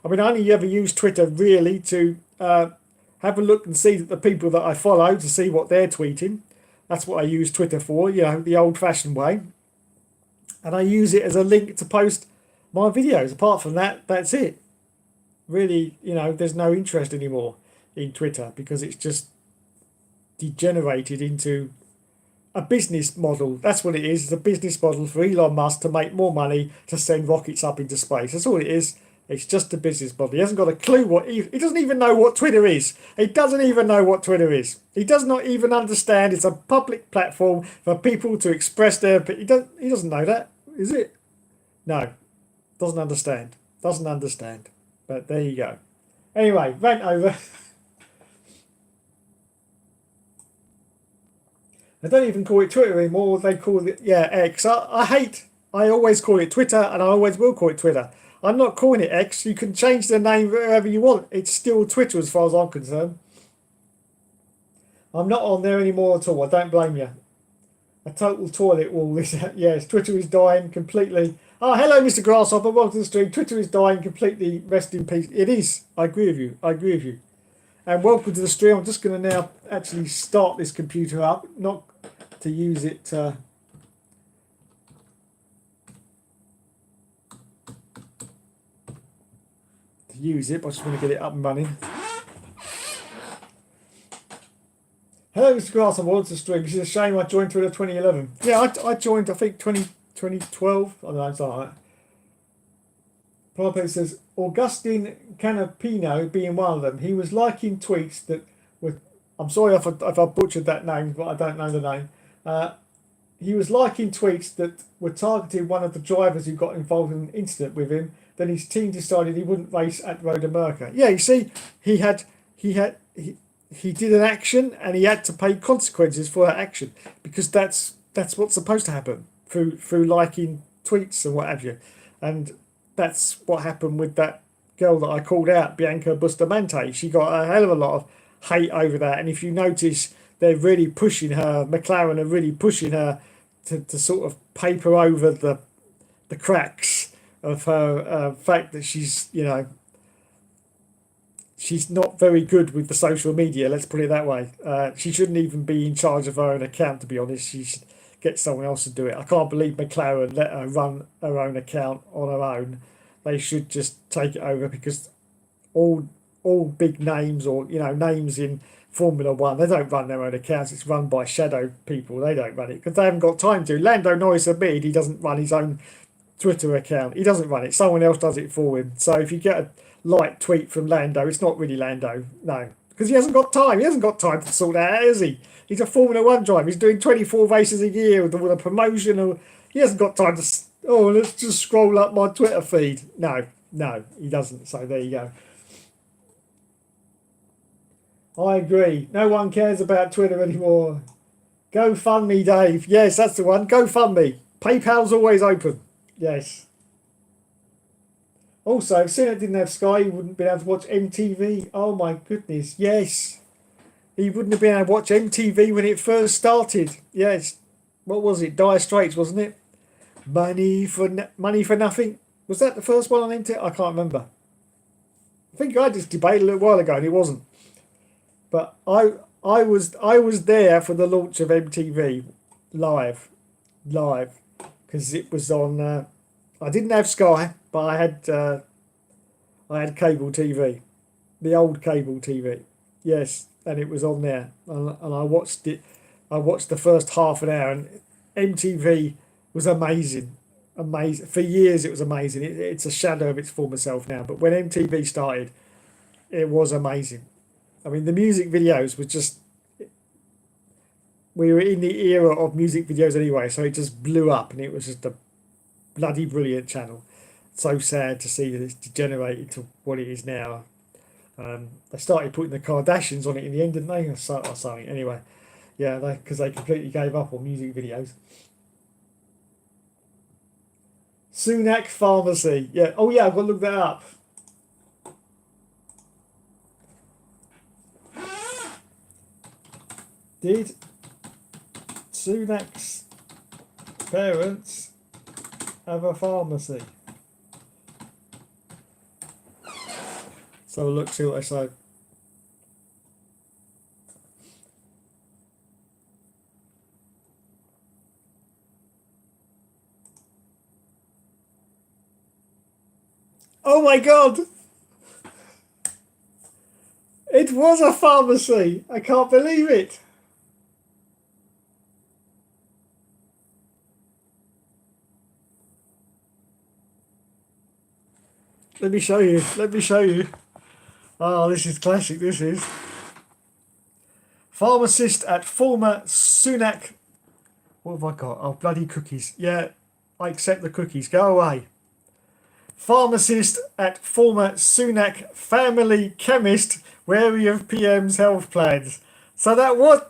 I mean, I only ever use Twitter really to have a look and see the people that I follow, to see what they're tweeting. That's what I use Twitter for, the old-fashioned way. And I use it as a link to post my videos. Apart from that, that's it. Really, there's no interest anymore in Twitter, because it's just degenerated into a business model. That's what it is. It's a business model for Elon Musk to make more money, to send rockets up into space. That's all it is. It's just a business model. He hasn't got a clue he doesn't even know what Twitter is. He doesn't even know what Twitter is. He does not even understand it's a public platform for people to express their opinion. He doesn't know that, is it? No. Doesn't understand. But there you go. Anyway, rant over. They don't even call it Twitter anymore. They call it, X. I always call it Twitter, and I always will call it Twitter. I'm not calling it X. You can change the name wherever you want. It's still Twitter as far as I'm concerned. I'm not on there anymore at all. I don't blame you. A total toilet wall. This, yes, Twitter is dying completely. Oh, hello, Mr. Grasshopper. Welcome to the stream. Twitter is dying completely. Rest in peace. It is. I agree with you. I agree with you. And welcome to the stream. I'm just going to now actually start this computer up, not to use it. To use it, but I just want to get it up and running. Hello, Mr. Grasshopper. Welcome to the stream. It's a shame I joined Twitter 2011. Yeah, I joined, I think, 2012. I don't know, something like that. Prabhupada says, Augustine Canapino being one of them. He was liking tweets that were, I'm sorry if I butchered that name, but I don't know the name. He was liking tweets that were targeting one of the drivers who got involved in an incident with him. Then his team decided he wouldn't race at Road America. Yeah, you see, he did an action and he had to pay consequences for that action because that's what's supposed to happen through liking tweets and what have you. And that's what happened with that girl that I called out, Bianca Bustamante. She got a hell of a lot of hate over that. And if you notice, they're really pushing her, McLaren are really pushing her to sort of paper over the cracks of her fact that she's, she's not very good with the social media, let's put it that way. She shouldn't even be in charge of her own account, to be honest. She should get someone else to do it. I can't believe McLaren let her run her own account on her own. They should just take it over because all big names or names in Formula One, they don't run their own accounts. It's run by shadow people. They don't run it because they haven't got time to. Lando Norris admitted he doesn't run his own Twitter account. He doesn't run it. Someone else does it for him. So if you get a light tweet from Lando, it's not really Lando. No, because he hasn't got time. He hasn't got time to sort that out, has he? He's a Formula One driver. He's doing 24 races a year with a promotion. Or he hasn't got time to. Oh, let's just scroll up my Twitter feed. No, he doesn't. So there you go. I agree. No one cares about Twitter anymore. GoFundMe, Dave. Yes, that's the one. GoFundMe. PayPal's always open. Yes. Also, if Sinnott didn't have Sky, he wouldn't be able to watch MTV. Oh my goodness, yes. He wouldn't have been able to watch MTV when it first started. Yes. What was it? Dire Straits, wasn't it? Money for Nothing. Was that the first one on MTV? I can't remember. I think I had this debate a little while ago and it wasn't. But I was there for the launch of MTV live, because it was on. I didn't have Sky, but I had cable TV, the old cable TV. Yes, and it was on there, and I watched it. I watched the first half an hour, and MTV was amazing. For years it was amazing. It's a shadow of its former self now, but when MTV started, it was amazing. I mean, the music videos were just. We were in the era of music videos anyway, so it just blew up, and it was just a bloody brilliant channel. So sad to see that it's degenerated to what it is now. They started putting the Kardashians on it in the end, didn't they? Or something. Anyway, yeah, because they completely gave up on music videos. Sunak Pharmacy. Yeah. Oh yeah, I've got to look that up. Did Sunak's parents have a pharmacy? So look, see what I say. Oh my God! It was a pharmacy. I can't believe it. Let me show you. Oh, this is classic, this is. Pharmacist at former Sunak. What have I got? Oh, bloody cookies. Yeah, I accept the cookies. Go away. Pharmacist at former Sunak family chemist wary of PM's health plans. So that was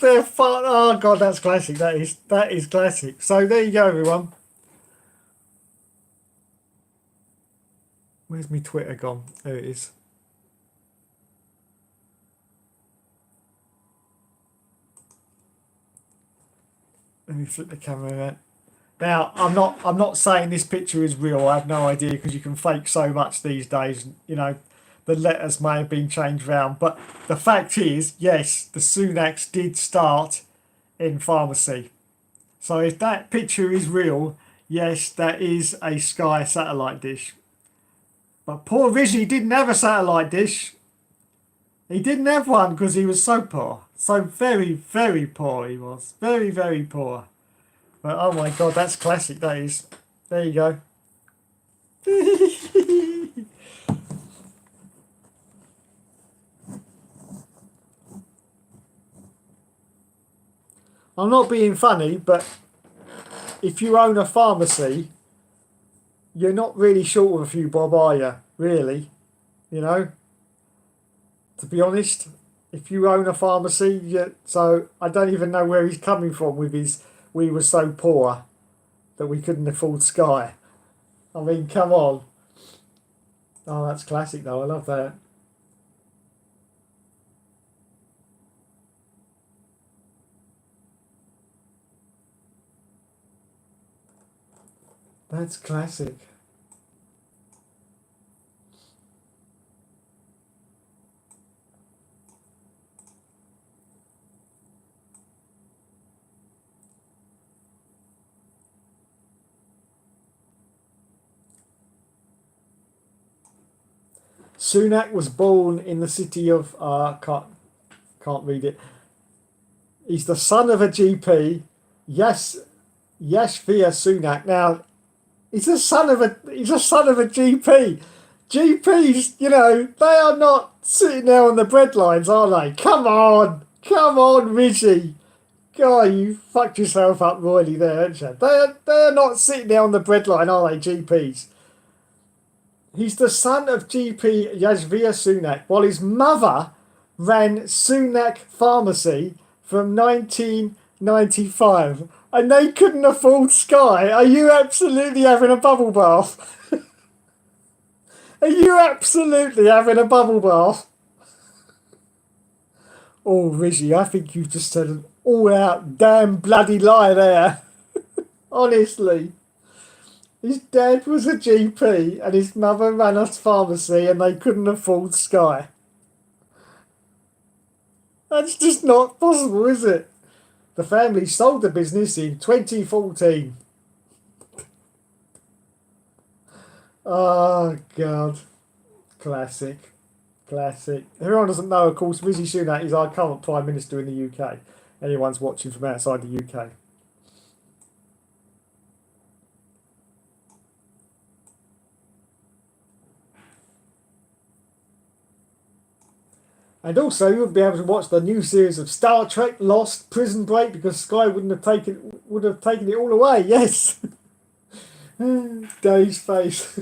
their fun. Oh God, that's classic. That is classic. So there you go, everyone. Where's my Twitter gone? There it is. Let me flip the camera around. Now, I'm not saying this picture is real. I have no idea because you can fake so much these days. You know, the letters may have been changed round, but the fact is, yes, the Sunaks did start in pharmacy. So if that picture is real, yes, that is a Sky satellite dish. But poor Rishi didn't have a satellite dish. He didn't have one because he was so poor. So very, very poor he was. Very, very poor. But oh my god, that's classic, that is. There you go. I'm not being funny, but if you own a pharmacy, you're not really short of a few bob, are you? Really? You know? To be honest, if you own a pharmacy, so I don't even know where he's coming from with his, we were so poor that we couldn't afford Sky. I mean, come on. Oh, that's classic though. I love that. That's classic. Sunak was born in the city of can't read it. He's the son of a GP. Yes, Yashvia Sunak. Now he's a son of a GP. GPs, you know, they are not sitting there on the breadlines, are they? Come on, Rizzy. God, you fucked yourself up royally there, haven't you? They're not sitting there on the breadline, are they, GPs? He's the son of GP Yashvia Sunak, while his mother ran Sunak Pharmacy from 1995, and they couldn't afford Sky. Are you absolutely having a bubble bath? Are you absolutely having a bubble bath? Oh, Rizzy, I think you've just said an all-out damn bloody lie there. Honestly. His dad was a GP and his mother ran a pharmacy and they couldn't afford Sky. That's just not possible, is it? The family sold the business in 2014. Oh, God. Classic. Classic. Everyone doesn't know, of course, Rishi Sunak is our current Prime Minister in the UK. Anyone's watching from outside the UK. And also, you would be able to watch the new series of Star Trek: Lost, Prison Break, because Sky would have taken it all away. Yes, Dave's face.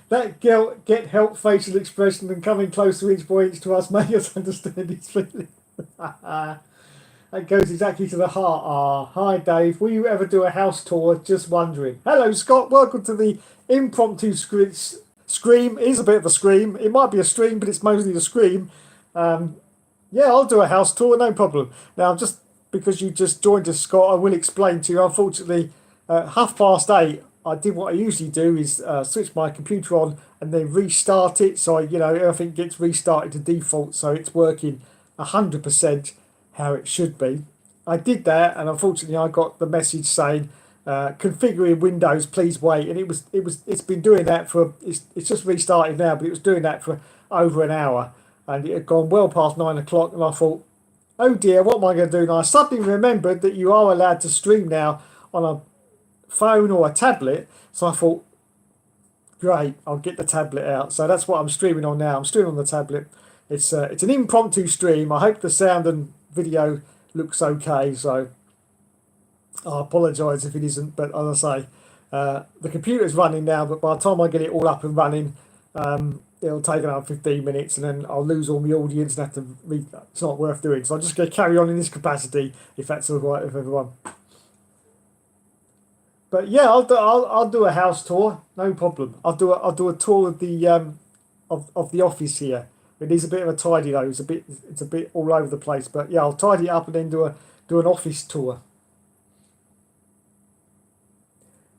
That get help facial expression and coming closer inch by inch to us make us understand his feeling. That goes exactly to the heart. Ah, hi Dave. Will you ever do a house tour? Just wondering. Hello Scott. Welcome to the impromptu scream. It is a bit of a scream. It might be a stream, but it's mostly a scream. Yeah, I'll do a house tour, no problem. Now, just because you just joined us, Scott, I will explain to you. Unfortunately, 8:30, I did what I usually do is switch my computer on and then restart it. So, everything gets restarted to default, so it's working 100% how it should be. I did that, and unfortunately, I got the message saying, configuring Windows, please wait. And it's been doing that it's just restarted now, but it was doing that for over an hour. And it had gone well past 9 o'clock, and I thought, oh dear, what am I going to do now? I suddenly remembered that you are allowed to stream now on a phone or a tablet. So I thought, great, I'll get the tablet out. So that's what I'm streaming on now. I'm streaming on the tablet. It's an impromptu stream. I hope the sound and video looks okay. So I apologise if it isn't, but as I say, the computer's running now, but by the time I get it all up and running, it'll take another 15 minutes and then I'll lose all my audience and have to read that. It's not worth doing. So I'm just going to carry on in this capacity if that's all right with everyone. But yeah, I'll do a house tour, no problem. I'll do a tour of the of the office here. It is a bit of a tidy though. It's a bit all over the place. But yeah, I'll tidy it up and then do an office tour.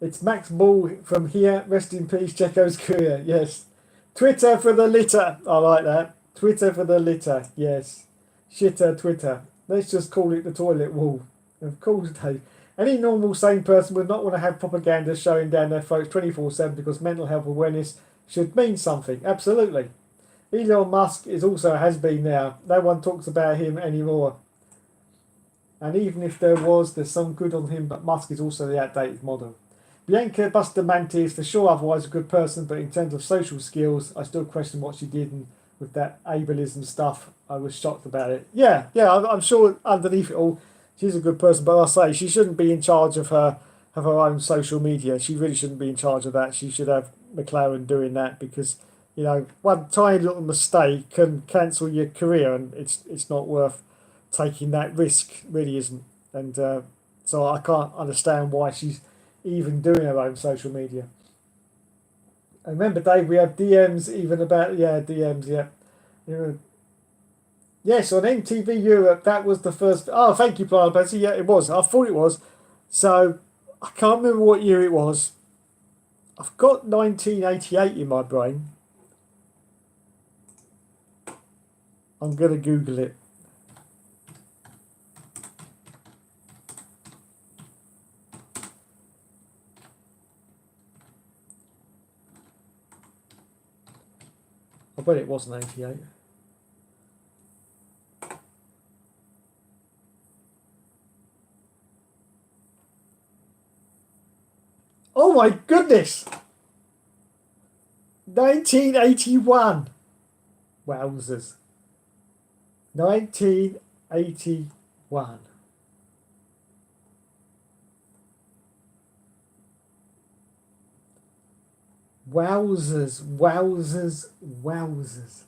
It's Max Ball from here. Rest in peace, Checo's career. Yes. Twitter for the litter. I like that. Twitter for the litter. Yes. Shitter Twitter. Let's just call it the toilet wall. Of course, Dave. Any normal sane person would not want to have propaganda showing down their throats 24/7 because mental health awareness should mean something. Absolutely. Elon Musk is also has been now. No one talks about him anymore. And even if there was, there's some good on him, but Musk is also the outdated model. Bianca Bustamante is for sure otherwise a good person, but in terms of social skills, I still question what she did, and with that ableism stuff, I was shocked about it. Yeah, I'm sure underneath it all, she's a good person, but I say she shouldn't be in charge of her own social media. She really shouldn't be in charge of that. She should have McLaren doing that, because one tiny little mistake can cancel your career, and it's not worth taking that risk. Really isn't. And so I can't understand why she's even doing her own social media. And remember, Dave, we have DMs even about DMs. Yes, on MTV Europe, that was the first. Oh, thank you, Brian Betsy. Yeah, it was. I thought it was. So I can't remember what year it was. I've got 1988 in my brain. I'm gonna Google it. I bet it wasn't 88. Oh my goodness! 1981. Wowzers. 1981. Wowzers, wowzers, wowzers.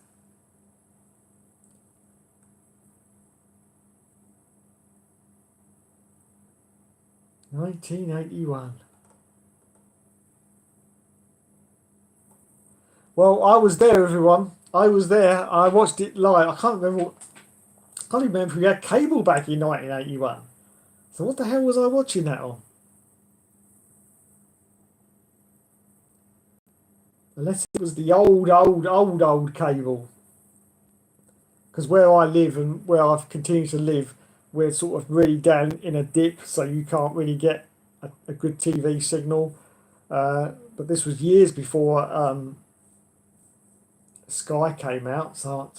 $1981. Well, I was there, everyone. I was there. I watched it live. I can't even remember if we had cable back in 1981. So what the hell was I watching that on? Unless it was the old cable. Because where I live and where I've continued to live, we're sort of really down in a dip, so you can't really get a good TV signal. But this was years before Sky came out, so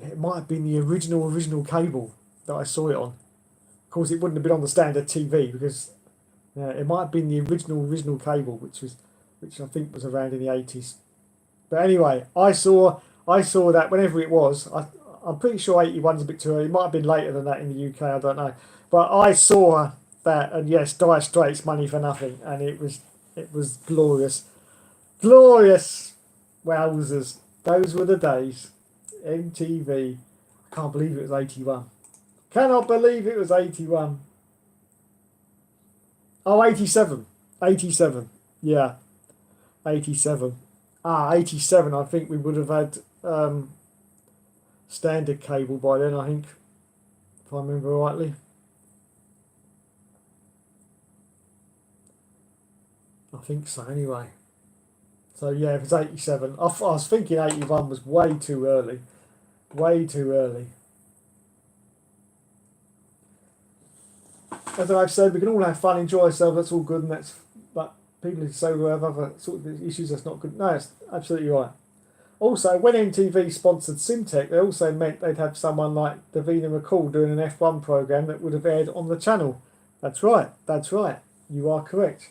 it might have been the original cable that I saw it on. Of course, it wouldn't have been on the standard TV, because it might have been the original cable, which I think was around in the 80s. But anyway, I saw that whenever it was. I'm pretty sure 81's a bit too early. It might have been later than that in the UK. I don't know. But I saw that, and yes, Dire Straits, Money for Nothing, and it was glorious, glorious. Wowzers! Those were the days. MTV. I can't believe it was 81. Cannot believe it was 81. Oh, 87. 87. Yeah. 87. 87. I think we would have had standard cable by then, I think. If I remember rightly. I think so, anyway. So yeah, if it's 87. I was thinking 81 was way too early. Way too early. As I've said, we can all have fun, enjoy ourselves, that's all good, and that's, but people who say we have other sort of issues, that's not good. No, it's absolutely right. Also, when MTV sponsored Simtech, they also meant they'd have someone like Davina McCall doing an F1 programme that would have aired on the channel. That's right, you are correct.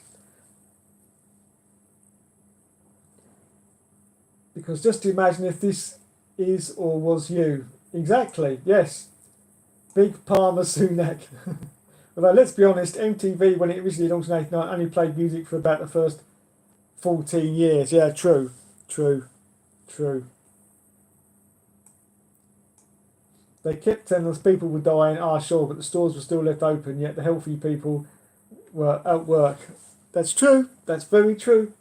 Because just imagine if this is or was you. Exactly, yes. Big Palmer Sunak. Although, let's be honest, MTV, when it originally launched in 1989, only played music for about the first 14 years. Yeah, true. They kept telling us people were dying, sure, but the stores were still left open, yet the healthy people were at work. That's true. That's very true.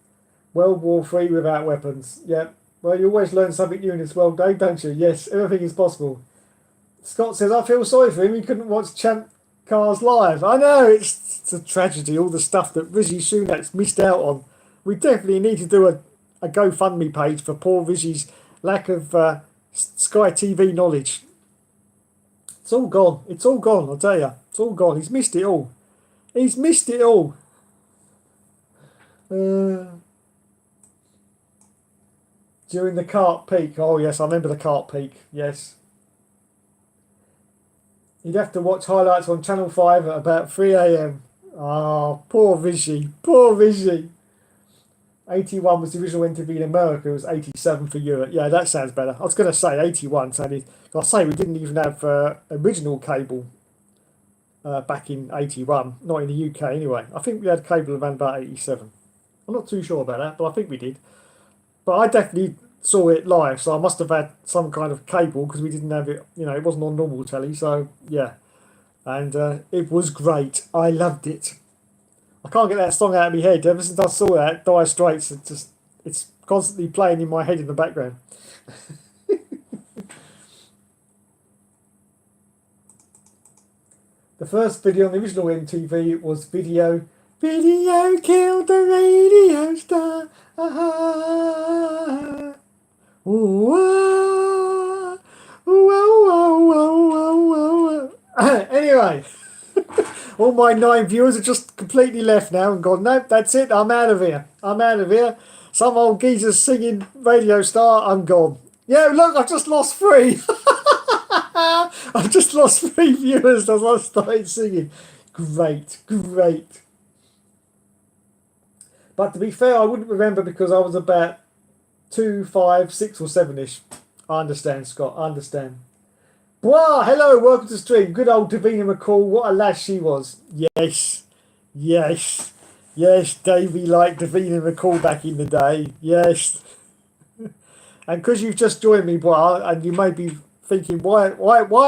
World War III without weapons. Yep. Well, you always learn something new in this world, Dave, don't you? Yes, everything is possible. Scott says, I feel sorry for him. He couldn't watch Cars Live. I know it's a tragedy. All the stuff that Rishi Sunak's missed out on. We definitely need to do a GoFundMe page for poor Rishi's lack of Sky TV knowledge. It's all gone. It's all gone. I'll tell you. It's all gone. He's missed it all. He's missed it all. During the cart peak. Oh yes, I remember the cart peak. Yes. You'd have to watch highlights on Channel 5 at about 3 a.m. Oh, poor Vishy. Poor Vishy. 81 was the original MTV in America. It was 87 for Europe. Yeah, that sounds better. I was going to say 81. So I say we didn't even have original cable back in 81. Not in the UK anyway. I think we had cable around about 87. I'm not too sure about that, but I think we did. But I definitely saw it live, so I must have had some kind of cable because we didn't have it, it wasn't on normal telly, so yeah. And it was great. I loved it. I can't get that song out of my head. Ever since I saw that, Dire Straits, it's constantly playing in my head in the background. The first video on the original MTV was Video. Video killed the radio star. Ah, ooh, ah, ooh, oh, oh, oh. Anyway, all my 9 viewers are just completely left now and gone, nope, that's it, I'm out of here. I'm out of here. Some old geezer's singing Radio Star, I'm gone. Yeah, look, I've just lost 3. I've just lost 3 viewers as I started singing. Great, great. But to be fair, I wouldn't remember because I was about 2, 5, 6 or 7-ish. I understand, Scott. I understand. Wow, hello, welcome to the stream. Good old Davina McCall. What a lass she was. Yes. Yes. Yes, Davey liked Davina McCall back in the day. Yes. And because you've just joined me, boy, and you may be thinking, why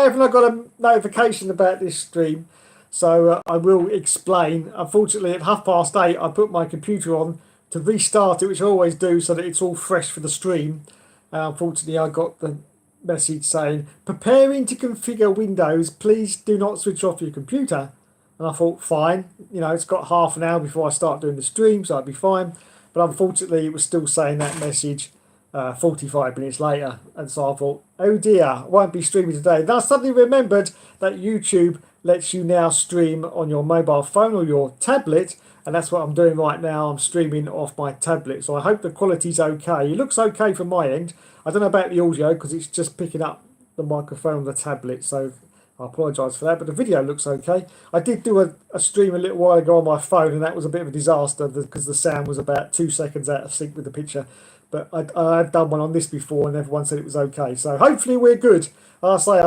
haven't I got a notification about this stream? So I will explain. Unfortunately, at 8:30, I put my computer on to restart it, which I always do, so that it's all fresh for the stream. Unfortunately, I got the message saying, preparing to configure Windows, please do not switch off your computer. And I thought, fine, it's got half an hour before I start doing the stream, so I'd be fine. But unfortunately, it was still saying that message 45 minutes later. And so I thought, oh dear, I won't be streaming today. Then I suddenly remembered that YouTube lets you now stream on your mobile phone or your tablet, and that's what I'm doing right now. I'm streaming off my tablet, so I hope the quality's okay. It looks okay from my end. I don't know about the audio because it's just picking up the microphone on the tablet, so I apologise for that, but the video looks okay. I did do a stream a little while ago on my phone, and that was a bit of a disaster because the sound was about 2 seconds out of sync with the picture. But I've done one on this before, and everyone said it was okay. So hopefully we're good. I'll say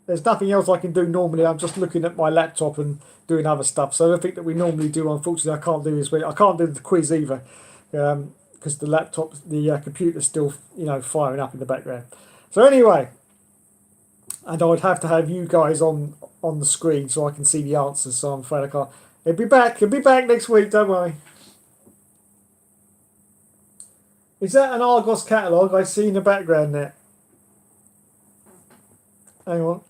there's nothing else I can do normally. I'm just looking at my laptop and doing other stuff. So everything that we normally do, unfortunately, I can't do this week. I can't do the quiz either because the laptop, the computer's still, firing up in the background. So anyway, and I would have to have you guys on the screen so I can see the answers. So I'm afraid I can't. It'll be back next week. Don't worry. Is that an Argos catalogue I see in the background there? Hang on.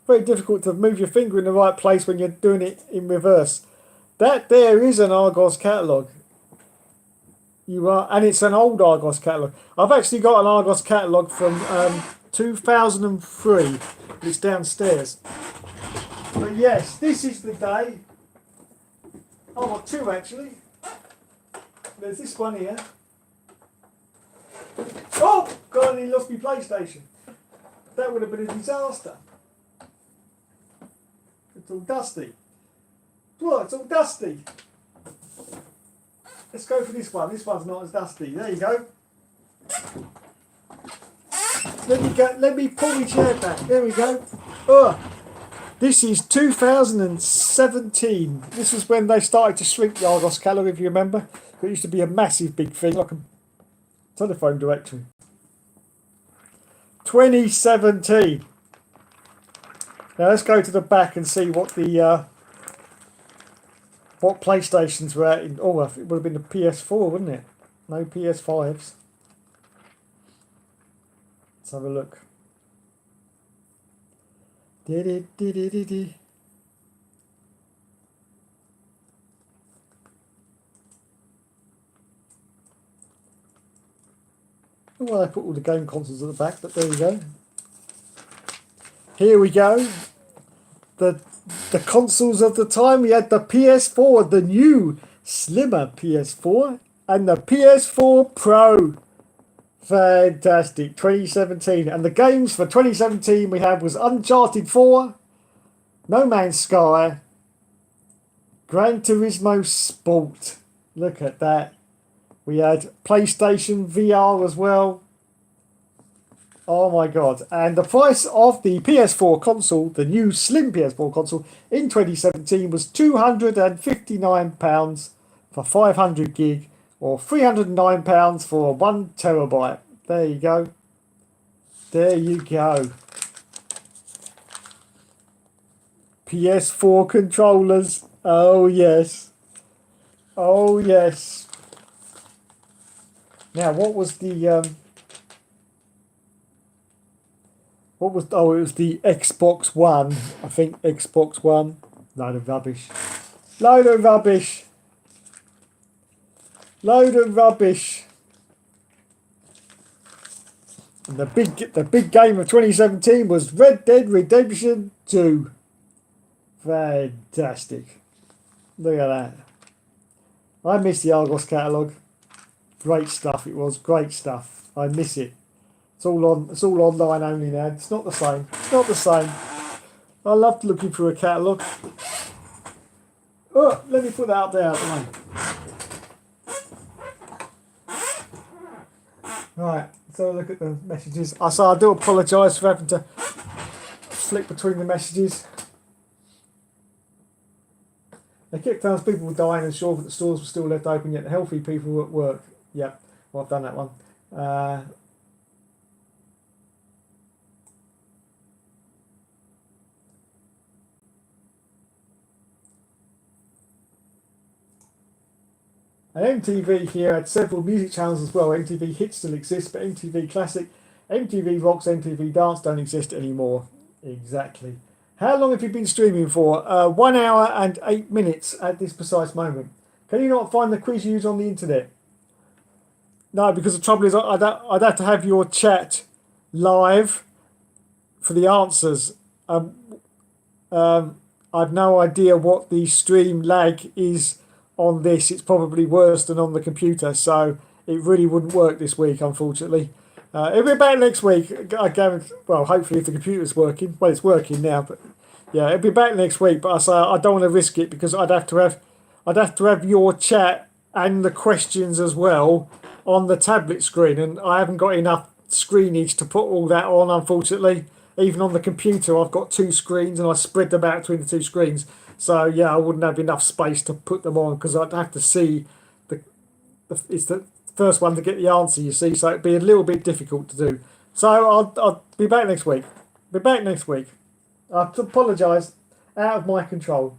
Very difficult to move your finger in the right place when you're doing it in reverse. That there is an Argos catalogue. And it's an old Argos catalogue. I've actually got an Argos catalogue from 2003. It's downstairs. But yes, this is the day. I've got 2 actually. There's this one here. Oh, God, he lost my PlayStation. That would have been a disaster. It's all dusty. What? It's all dusty. Let's go for this one. This one's not as dusty. There you go. Let me pull my chair back. There we go. Oh, this is 2017. This was when they started to shrink the Argos catalogue, if you remember. It used to be a massive big thing, like a telephone directory. 2017. Now let's go to the back and see what the what PlayStations were at. It would have been the PS4, wouldn't it? No PS5s. Let's have a look. Well, I put all the game consoles at the back, but there we go. Here we go. The consoles of the time. We had the PS4, the new slimmer PS4, and the PS4 Pro. Fantastic. 2017. And the games for 2017 we had was Uncharted 4, No Man's Sky, Gran Turismo Sport. Look at that. We had PlayStation VR as well. Oh my god. And the price of the PS4 console, the new slim PS4 console in 2017 was £259 for 500 gig or £309 for 1 terabyte. There you go. There you go. PS4 controllers. Oh yes. Oh yes. Now what was the what was, oh, it was the Xbox One. I think Xbox One. Load of rubbish. Load of rubbish. Load of rubbish. And the big game of 2017 was Red Dead Redemption 2. Fantastic. Look at that. I miss the Argos catalogue. Great stuff it was. Great stuff. I miss it. It's all online only now. It's not the same. It's not the same. I loved looking through a catalogue. Oh, let me put that up there out the way. Right, so look at the messages. I do apologise for having to flick between the messages. They kept telling us people were dying and sure that the stores were still left open, yet the healthy people were at work. Yep, well, I've done that one. And MTV here had several music channels as well. MTV Hits still exists, but MTV Classic, MTV Rocks, MTV Dance don't exist anymore. Exactly. How long have you been streaming for? 1 hour and 8 minutes at this precise moment. Can you not find the quiz used on the internet? No, because the trouble is I'd have to have your chat live for the answers. I've no idea what the stream lag is on this. It's probably worse than on the computer, so it really wouldn't work this week, unfortunately. It'll be back next week. I guarantee. Well, hopefully, if the computer's working. Well, it's working now, but yeah, it'll be back next week. But I don't want to risk it because I'd have to have your chat and the questions as well on the tablet screen, and I haven't got enough screenage to put all that on, unfortunately. Even on the computer, I've got 2 screens, and I spread them out between the 2 screens. So yeah, I wouldn't have enough space to put them on because I'd have to see it's the first one to get the answer, you see, so it'd be a little bit difficult to do. So I'll be back next week. Be back next week. I apologise. Out of my control.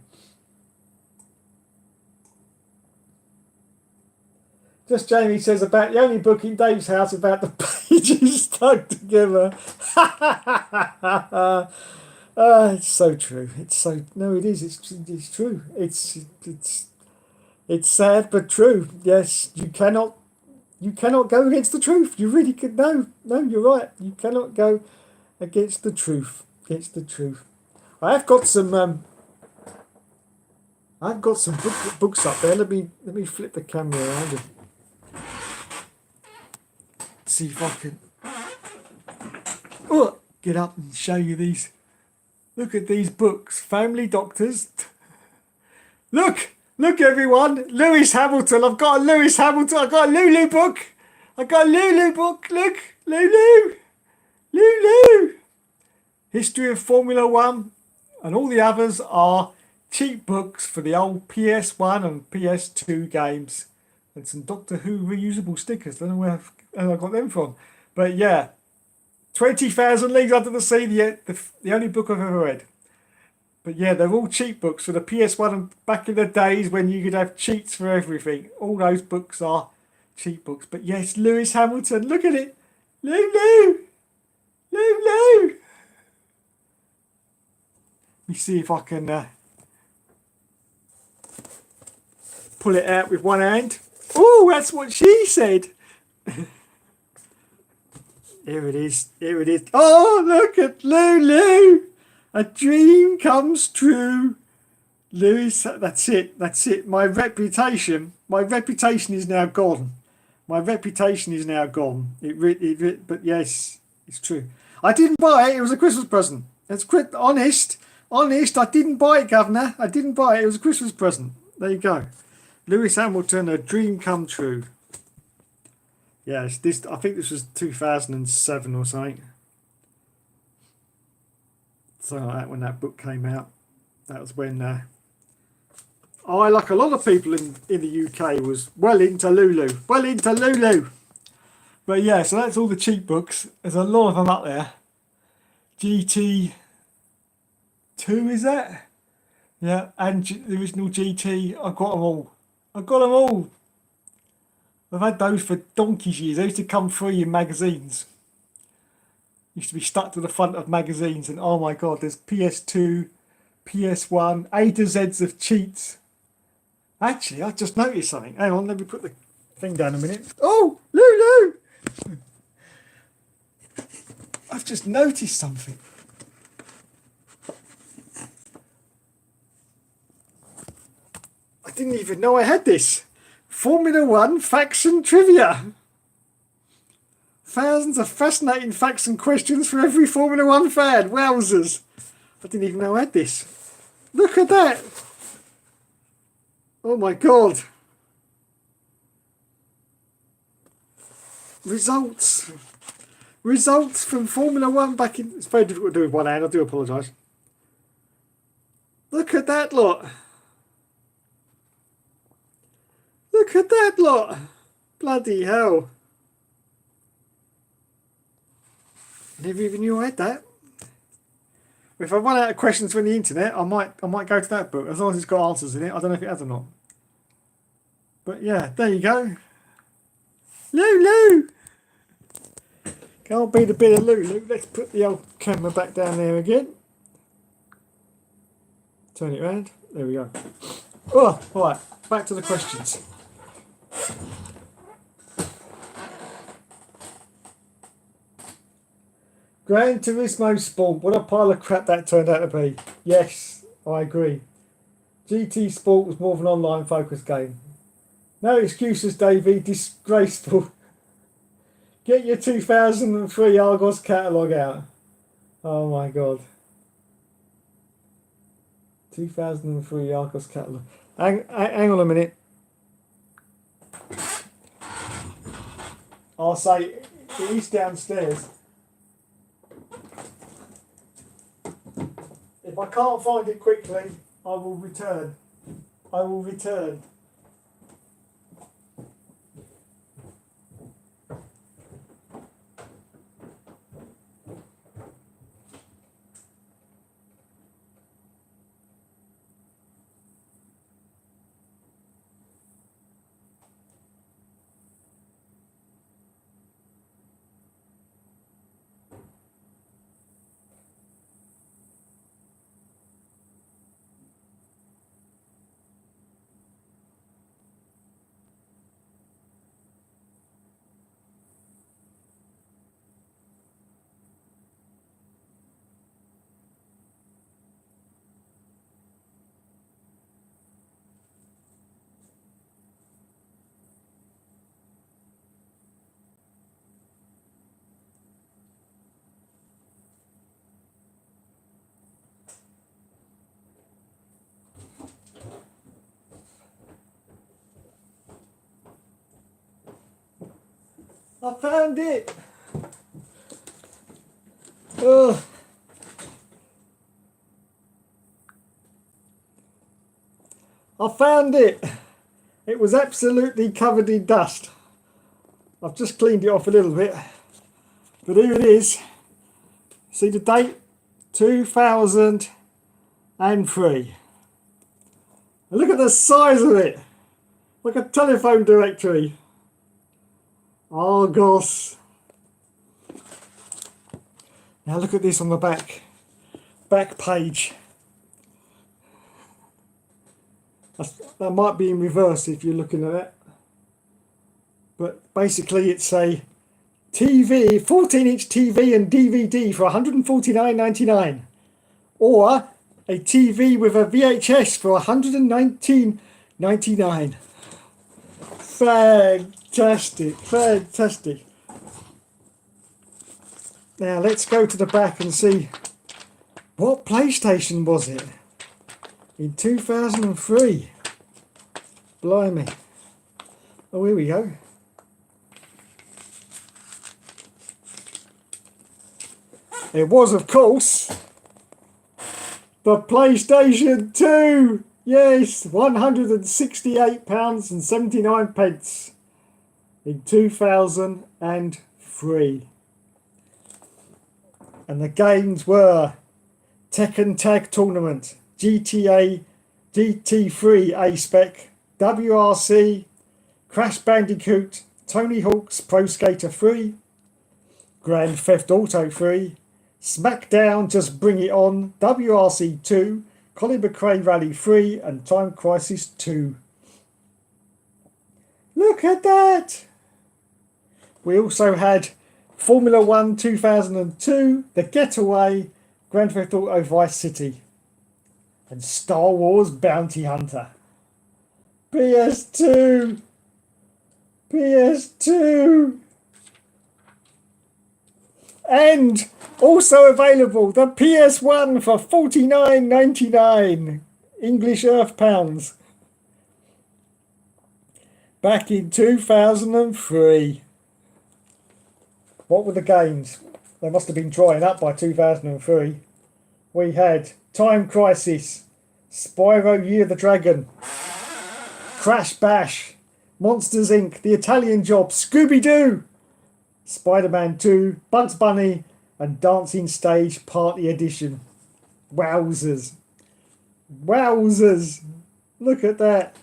Just Jamie says about the only book in Dave's house about the pages stuck together. It's so true. It's so no, it is. It's true. It's sad but true. Yes, you cannot go against the truth. You really could. No, you're right. You cannot go against the truth. Against the truth. I've got some books up there. Let me flip the camera around and see if I can get up and show you these. Look at these books. Family Doctors. Look everyone. Lewis Hamilton. I've got a Lewis Hamilton. I've got a Lulu book. Look, Lulu. History of Formula One. And all the others are cheap books for the old PS1 and PS2 games. And some Doctor Who reusable stickers. Don't know where I got them from. But yeah. 20,000 Leagues Under the Sea, the only book I've ever read. But yeah, they're all cheap books for the PS1 and back in the days when you could have cheats for everything. All those books are cheap books. But yes, Lewis Hamilton, look at it. Lulu. Let me see if I can pull it out with one hand. Oh, that's what she said. Here it is. Here it is. Oh, look at Lulu. A dream comes true. Lewis, that's it. That's it. My reputation is now gone. My reputation is now gone. But yes, it's true. I didn't buy it. It was a Christmas present. It's honest. Honest, I didn't buy it, Governor. I didn't buy it. It was a Christmas present. There you go. Lewis Hamilton, a dream come true. Yes, this. I think this was 2007 or something. Something like that when that book came out. That was when I, like a lot of people in the UK, was well into Lulu. Well into Lulu. But yeah, so that's all the cheap books. There's a lot of them up there. GT2, is that? Yeah, and the original GT. I've got them all. I've got them all. I've had those for donkey's years. They used to come free in magazines. Used to be stuck to the front of magazines, and oh my god, there's PS2, PS1, A to Z's of cheats. Actually, I just noticed something. Hang on, let me put the thing down a minute. Oh, Lulu! I've just noticed something. I didn't even know I had this. Formula One facts and trivia. Thousands of fascinating facts and questions for every Formula One fan. Wowzers. I didn't even know I had this. Look at that. Oh my god. Results. Results from Formula One back in... It's very difficult to do with one hand. I do apologise. Look at that lot. Look at that lot. Bloody hell. Never even knew I had that. If I run out of questions from the internet, I might go to that book, as long as it's got answers in it. I don't know if it has or not. But yeah, there you go. Lulu! Can't beat a bit of Lulu. Let's put the old camera back down there again. Turn it around. There we go. Oh, right. Back to the questions. Gran Turismo Sport, what a pile of crap that turned out to be. Yes, I agree. GT Sport was more of an online focused game. No excuses, Davey, disgraceful. Get your 2003 Argos catalogue out. Oh my god. 2003 Argos catalogue. Hang on a minute. I'll say it is downstairs. If I can't find it quickly, I will return. I will return. I found it! Oh. I found it! It was absolutely covered in dust. I've just cleaned it off a little bit. But here it is. See the date? 2003. And look at the size of it! Like a telephone directory. Argos. Now look at this on the back page. That might be in reverse if you're looking at it. But basically it's a TV, 14-inch TV and DVD for $149.99, or a TV with a VHS for $119.99. Fantastic, fantastic. Now let's go to the back and see what PlayStation was it in 2003. Blimey. Oh, here we go. It was, of course, the PlayStation 2. Yes, £168.79 in 2003. And the games were Tekken Tag Tournament, GTA GT3 A-Spec, WRC, Crash Bandicoot, Tony Hawk's Pro Skater 3, Grand Theft Auto 3, SmackDown Just Bring It On, WRC 2, Colin McRae Rally 3 and Time Crisis 2. Look at that! We also had Formula 1 2002, The Getaway, Grand Theft Auto Vice City and Star Wars Bounty Hunter. PS2! PS2! And also available, the PS1 for $49.99 English Earth pounds. Back in 2003. What were the games? They must have been drying up by 2003. We had Time Crisis, Spyro Year of the Dragon, Crash Bash, Monsters Inc., The Italian Job, Scooby-Doo, Spider-Man 2, Bugs Bunny and Dancing Stage Party Edition. Wowzers. Wowzers. Look at that.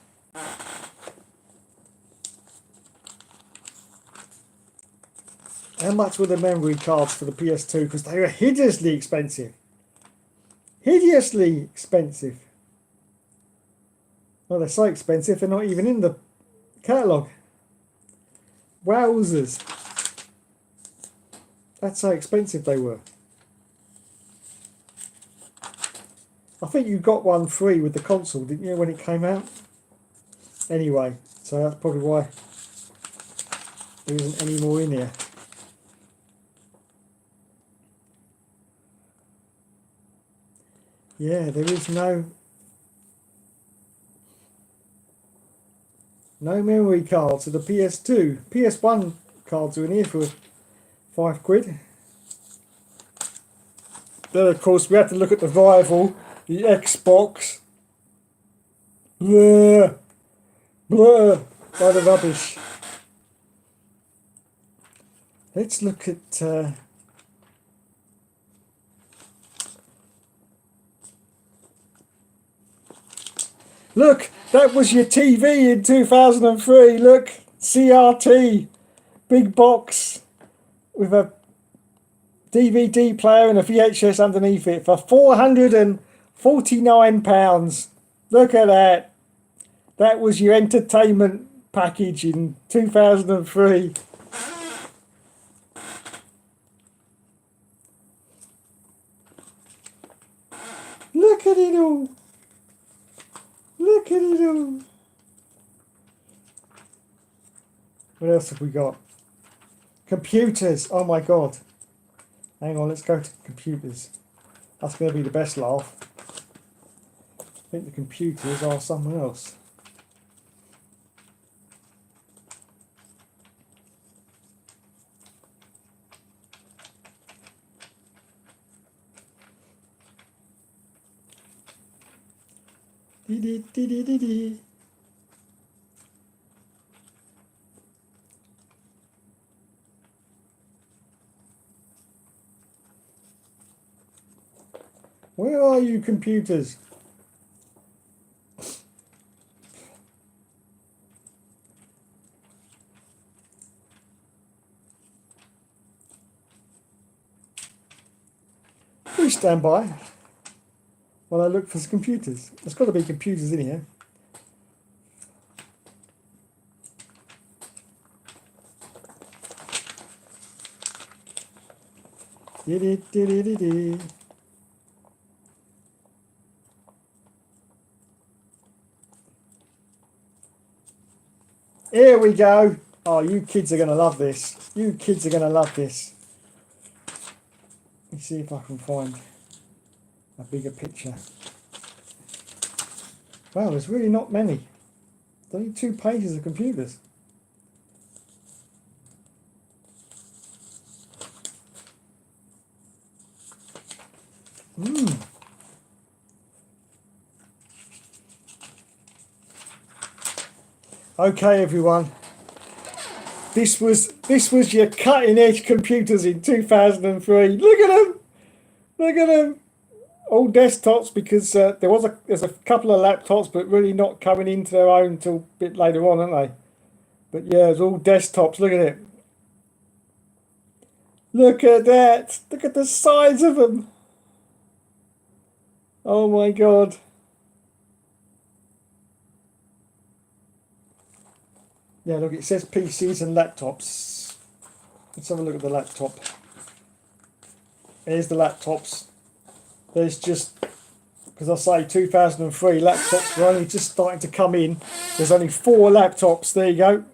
How much were the memory cards for the PS2? Because they were hideously expensive. Hideously expensive. Well, they're so expensive they're not even in the catalogue. Wowzers. That's how expensive they were. I think you got one free with the console, didn't you, when it came out? Anyway, so that's probably why there isn't any more in here. Yeah, there is no memory cards for the PS2. PS1 cards are in here for £5. Then of course we had to look at the rival, the Xbox. Blur, blur, by the rubbish. Let's look at look, that was your TV in 2003. Look, CRT, big box with a DVD player and a VHS underneath it for £449. Look at that. That was your entertainment package in 2003. Look at it all. Look at it all. What else have we got? Computers. Oh my god. Hang on, let's go to computers. That's going to be the best laugh. I think the computers are someone else. Dee dee dee dee dee dee. Where are you, computers? Please stand by while I look for some computers. There's got to be computers in here. Here we go. Oh, you kids are going to love this. You kids are going to love this. Let's see if I can find a bigger picture. Wow, there's really not many. There's only 2 pages of computers. Okay, everyone. This was your cutting edge computers in 2003. Look at them. Look at them. All desktops, because there's a couple of laptops, but really not coming into their own until a bit later on, aren't they? But yeah, it's all desktops. Look at it. Look at that. Look at the size of them. Oh my God. Yeah, look, it says PCs and laptops. Let's have a look at the laptop. Here's the laptops. There's just, because I say 2003, laptops were only just starting to come in. There's only 4 laptops. There you go.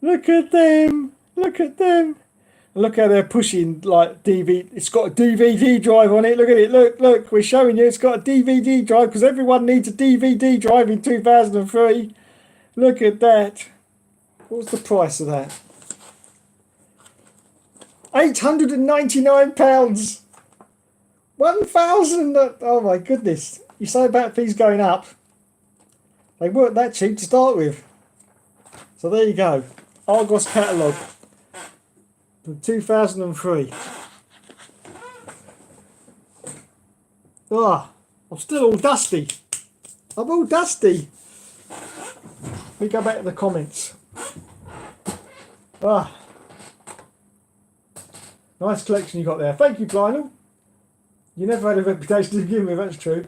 Look at them. Look at them. Look how they're pushing like DVD. It's got a DVD drive on it. Look at it. Look, look. We're showing you it's got a DVD drive because everyone needs a DVD drive in 2003. Look at that. What's the price of that? £899. 1,000. Oh my goodness. You say about things going up. They weren't that cheap to start with. So there you go. Argos catalogue from 2003. Ah, I'm still all dusty. I'm all dusty. Let me go back to the comments. Ah, nice collection you got there. Thank you, Lionel. You never had a reputation to begin with, that's true.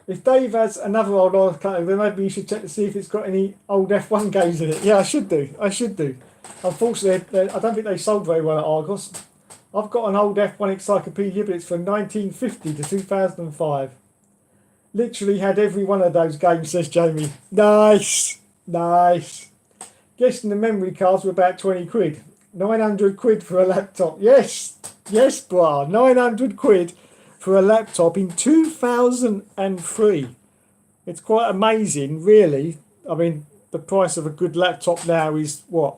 If Dave has another old Argos catalogue, then maybe you should check to see if it's got any old F1 games in it. Yeah, I should do. I should do. Unfortunately, I don't think they sold very well at Argos. I've got an old F1 encyclopedia, but it's from 1950 to 2005. Literally had every one of those games, says Jamie. Nice. Nice. Guessing the memory cards were about 20 quid. 900 quid for a laptop. Yes. Yes, brah. 900 quid for a laptop in 2003. It's quite amazing, really. I mean, the price of a good laptop now is what?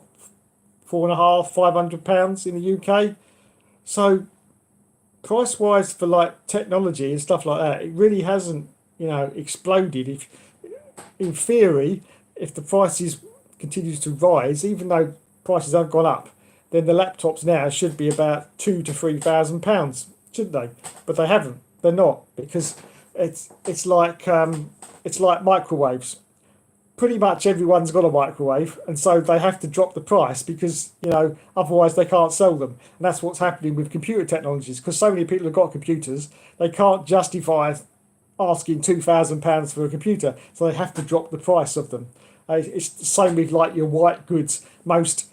£450–500 in the UK. So price wise for like technology and stuff like that, it really hasn't, exploded. If in theory, if the prices continues to rise, even though prices have gone up, then the laptops now should be about £2,000 to £3,000, shouldn't they? But they haven't. They're not, because it's like microwaves. Pretty much everyone's got a microwave, and so they have to drop the price because otherwise they can't sell them. And that's what's happening with computer technologies, because so many people have got computers, they can't justify asking £2,000 for a computer, so they have to drop the price of them. It's the same with like your white goods. Most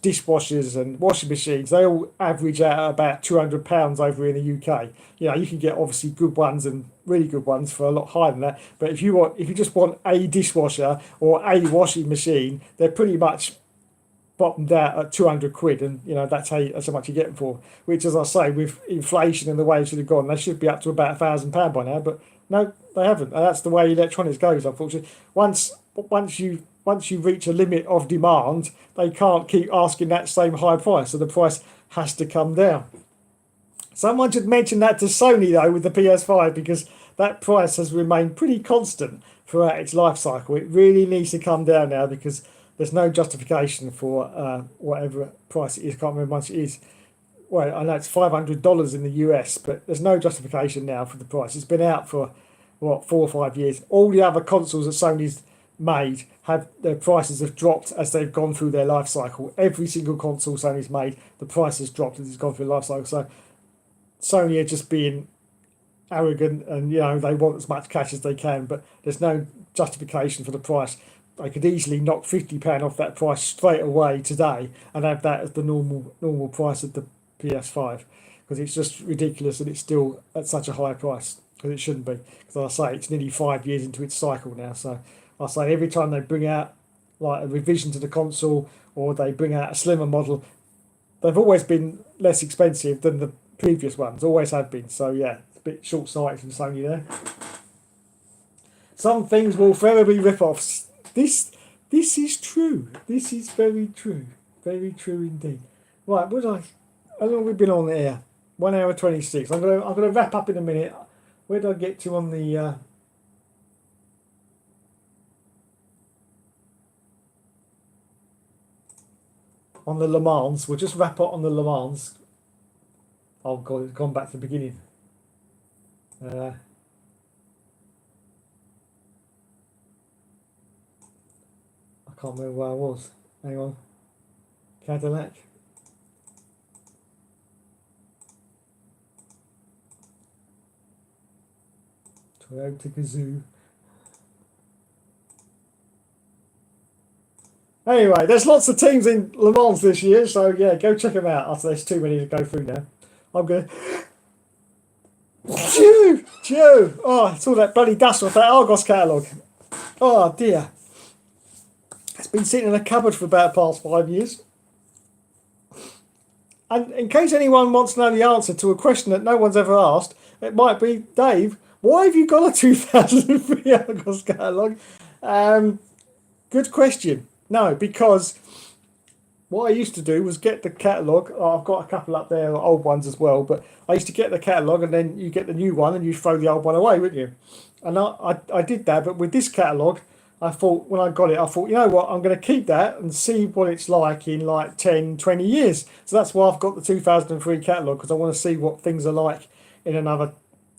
dishwashers and washing machines, they all average out at about £200 over in the UK. You can get obviously good ones and really good ones for a lot higher than that. But if you just want a dishwasher or a washing machine, they're pretty much bottomed out at 200 quid, and that's how much you get them for. Which, as I say, with inflation and the way it should have gone, they should be up to about £1,000 by now. But no, they haven't. And that's the way electronics goes, unfortunately. Once you reach a limit of demand, they can't keep asking that same high price, so the price has to come down. Someone should mention that to Sony, though, with the PS5, because that price has remained pretty constant throughout its life cycle. It really needs to come down now, because there's no justification for whatever price it is. I can't remember how much it is. Well, I know it's $500 in the US, but there's no justification now for the price. It's been out for, 4 or 5 years. All the other consoles that Sony's made their prices have dropped as they've gone through their life cycle. Every single console Sony's made, the price has dropped as it's gone through the life cycle. So Sony are just being arrogant, and they want as much cash as they can, but there's no justification for the price. They could easily knock £50 off that price straight away today and have that as the normal price of the PS5 because it's just ridiculous and it's still at such a high price because it shouldn't be. Because I say it's nearly 5 years into its cycle now. So I say every time they bring out like a revision to the console or they bring out a slimmer model, they've always been less expensive than the previous ones. Always have been. So yeah, it's a bit short-sighted from Sony there. Some things will forever be rip-offs. This is true. This is very true. Very true indeed. Right, how long have we been on the air? 1 hour 26. I'm gonna wrap up in a minute. Where did I get to on the Le Mans? We'll just wrap up on the Le Mans. Oh god, it's gone back to the beginning. I can't remember where I was. Hang on. Cadillac. Toyota Gazoo. Anyway, there's lots of teams in Le Mans this year, so yeah, go check them out. After there's too many to go through now. I'm going. Joe! Oh, it's all that bloody dust off that Argos catalogue. Oh dear. It's been sitting in a cupboard for about the past 5 years. And in case anyone wants to know the answer to a question that no one's ever asked, it might be, Dave, why have you got a 2003 Argos catalogue? Good question. No, because what I used to do was get the catalogue. Oh, I've got a couple up there, old ones as well, but I used to get the catalogue and then you get the new one and you throw the old one away, wouldn't you? And I did that, but with this catalogue, I thought, when I got it, I thought, you know what, I'm going to keep that and see what it's like in like 10, 20 years. So that's why I've got the 2003 catalogue, because I want to see what things are like in another,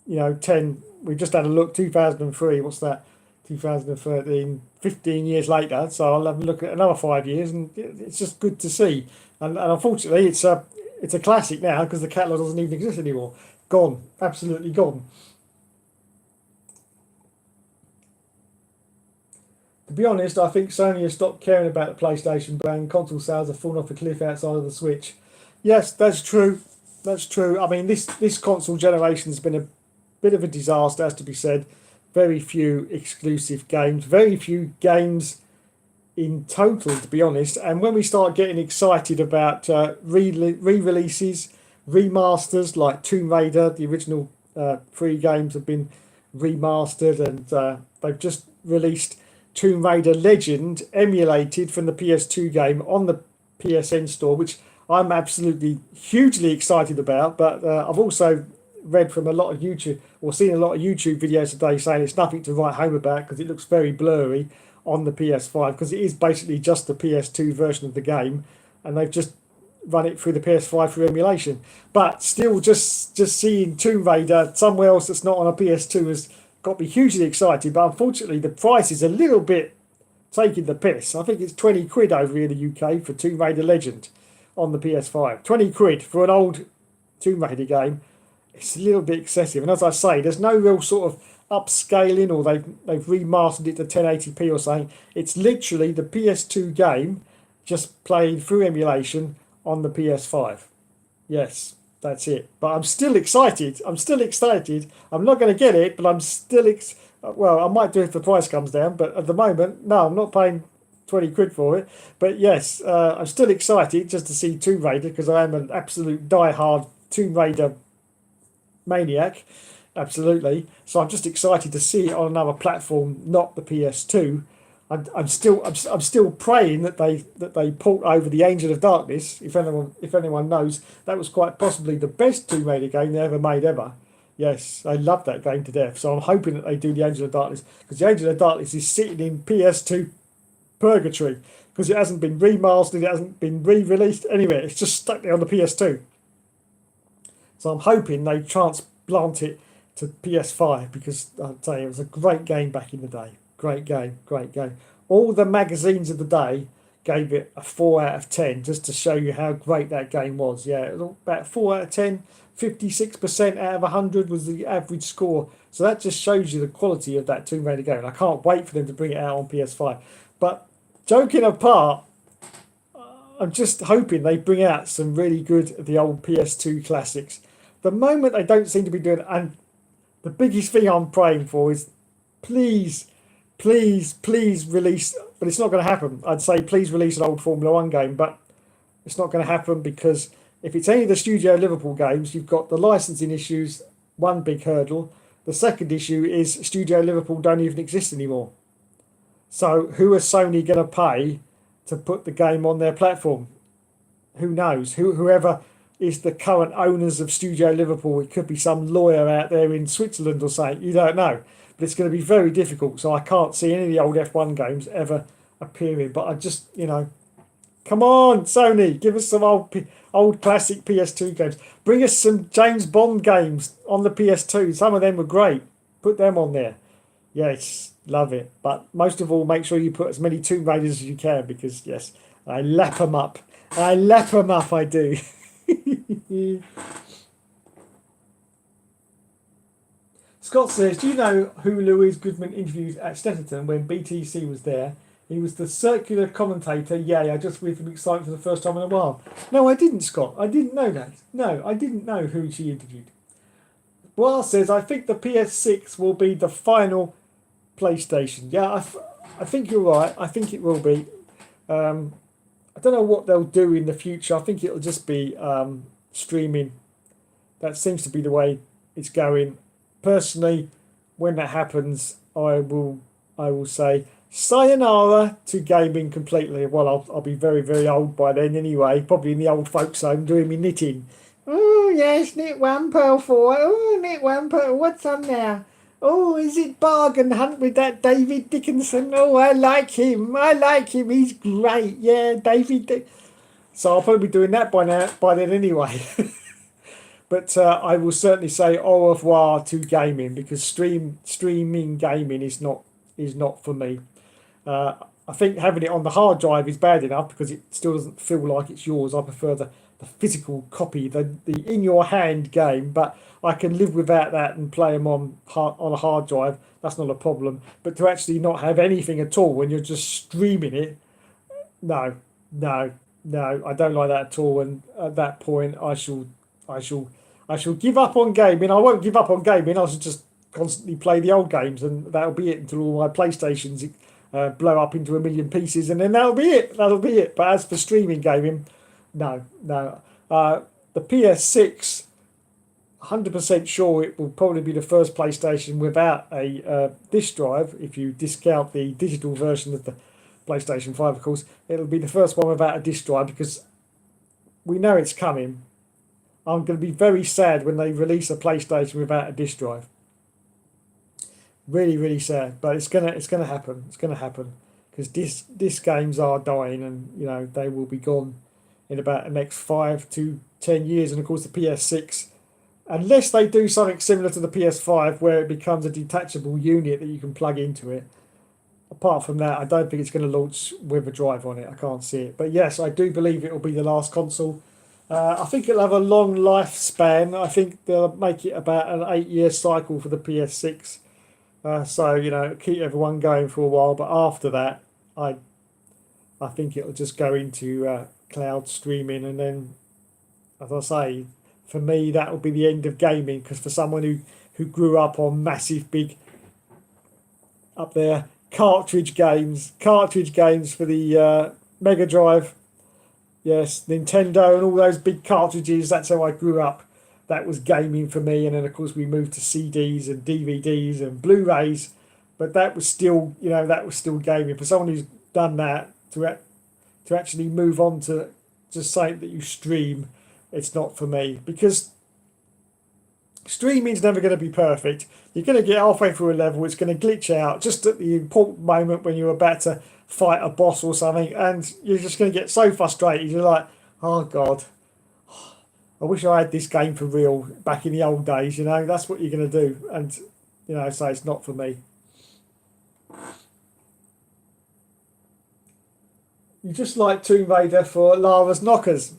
10. We just had a look, 2003, what's that? 2013, 15 years later. So I'll have a look at another 5 years, and it's just good to see. And unfortunately, it's a classic now because the catalogue doesn't even exist anymore. Gone, absolutely gone. To be honest, I think Sony has stopped caring about the PlayStation brand. Console sales have fallen off a cliff outside of the Switch. Yes, that's true. That's true. I mean, this console generation has been a bit of a disaster, has to be said. Very few exclusive games. Very few games in total, to be honest. And when we start getting excited about re-releases, remasters, like Tomb Raider, the original 3 games have been remastered, and they've just released Tomb Raider Legend emulated from the PS2 game on the PSN store, which I'm absolutely hugely excited about. But I've also read from a lot of YouTube, or seen a lot of YouTube videos today saying it's nothing to write home about because it looks very blurry on the PS5, because it is basically just the PS2 version of the game, and they've just run it through the PS5 for emulation. But still, just seeing Tomb Raider somewhere else that's not on a PS2 has got me hugely excited. But unfortunately, the price is a little bit taking the piss. I think it's 20 quid over here in the UK for Tomb Raider Legend on the PS5. 20 quid for an old Tomb Raider game. It's a little bit excessive. And as I say, there's no real sort of upscaling, or they've remastered it to 1080p or something. It's literally the PS2 game just played through emulation on the PS5. Yes, that's it. But I'm still excited. I'm not going to get it, but I'm still well, I might do it if the price comes down, but at the moment, no, I'm not paying 20 quid for it. But yes, I'm still excited just to see Tomb Raider, because I am an absolute die-hard Tomb Raider maniac, absolutely. So I'm just excited to see it on another platform, not the PS2. I'm still praying that they port over the Angel of Darkness. If anyone knows, that was quite possibly the best Tomb Raider game they ever made ever. Yes, I love that game to death. So I'm hoping that they do the Angel of Darkness, because the Angel of Darkness is sitting in PS2 purgatory because it hasn't been remastered, it hasn't been re-released anywhere. It's just stuck there on the PS2. So I'm hoping they transplant it to PS5, because I'll tell you, it was a great game back in the day. Great game. All the magazines of the day gave it a 4 out of 10, just to show you how great that game was. Yeah, it was about 4 out of 10, 56% out of 100 was the average score. So that just shows you the quality of that Tomb Raider game. And I can't wait for them to bring it out on PS5. But joking apart, I'm just hoping they bring out some really good the old PS2 classics. The moment they don't seem to be doing, and the biggest thing I'm praying for is please, please release. But it's not going to happen. I'd say please release an old Formula One game, but it's not going to happen because if it's any of the Studio Liverpool games, you've got the licensing issues, one big hurdle. The second issue is Studio Liverpool don't even exist anymore. So who are Sony going to pay to put the game on their platform? Who knows? Whoever is the current owners of Studio Liverpool, it could be some lawyer out there in Switzerland or something. You don't know. But it's going to be very difficult. So I can't see any of the old F1 games ever appearing. But I just, come on, Sony, give us some old classic PS2 games. Bring us some James Bond games on the PS2. Some of them were great. Put them on there. Yes, love it. But most of all, make sure you put as many Tomb Raiders as you can because, yes, I lap them up. I do. Scott says, do you know who Louise Goodman interviewed at Stettleton when BTC was there? He was the circular commentator. Yeah, I just with him excited for the first time in a while. No, I didn't, Scott. I didn't know that. No, I didn't know who she interviewed. Bois says, I think the PS6 will be the final PlayStation. Yeah, I think you're right. I think it will be. I don't know what they'll do in the future. I think it'll just be streaming. That seems to be the way it's going. Personally, when that happens, I will say sayonara to gaming completely. Well, I'll be very, very old by then anyway. Probably in the old folks' home doing me knitting. Oh yes, knit one pearl for. Oh, knit one pearl. What's on now? Oh, is it Bargain Hunt with that David Dickinson? Oh, I like him. He's great. Yeah, David. So I'll probably be doing that by then anyway. But I will certainly say au revoir to gaming because streaming gaming is not for me. I think having it on the hard drive is bad enough because it still doesn't feel like it's yours. I prefer the physical copy, the in your hand game. But I can live without that and play them on a hard drive. That's not a problem. But to actually not have anything at all when you're just streaming it, no, I don't like that at all. And at that point, I shall give up on gaming. I won't give up on gaming. I shall just constantly play the old games, and that'll be it until all my PlayStations blow up into a million pieces, and then that'll be it. But as for streaming gaming, no. The PS6, 100% sure it will probably be the first PlayStation without a disc drive. If you discount the digital version of the PlayStation 5, of course, it'll be the first one without a disc drive because we know it's coming. I'm going to be very sad when they release a PlayStation without a disc drive. Really, really sad. But it's gonna happen. It's gonna happen because disc games are dying, and they will be gone in about the next 5 to 10 years. And of course, the PS6, unless they do something similar to the PS5, where it becomes a detachable unit that you can plug into it. Apart from that, I don't think it's going to launch with a drive on it. I can't see it. But yes, I do believe it will be the last console. I think it'll have a long lifespan. I think they'll make it about an 8-year cycle for the PS6. So, keep everyone going for a while. But after that, I think it'll just go into cloud streaming. And then, as I say, for me, that will be the end of gaming. Because for someone who grew up on massive, big, up there, cartridge games for the Mega Drive. Yes, Nintendo and all those big cartridges, that's how I grew up. That was gaming for me. And then, of course, we moved to CDs and DVDs and Blu-rays. But that was still, gaming. For someone who's done that, to actually move on to just saying that you stream, it's not for me. Because streaming's never going to be perfect. You're going to get halfway through a level, it's going to glitch out just at the important moment when you're about to fight a boss or something, and you're just going to get so frustrated. You're like, oh God, I wish I had this game for real back in the old days. That's what you're going to do, and so it's not for me. You just like Tomb Raider for Lara's knockers.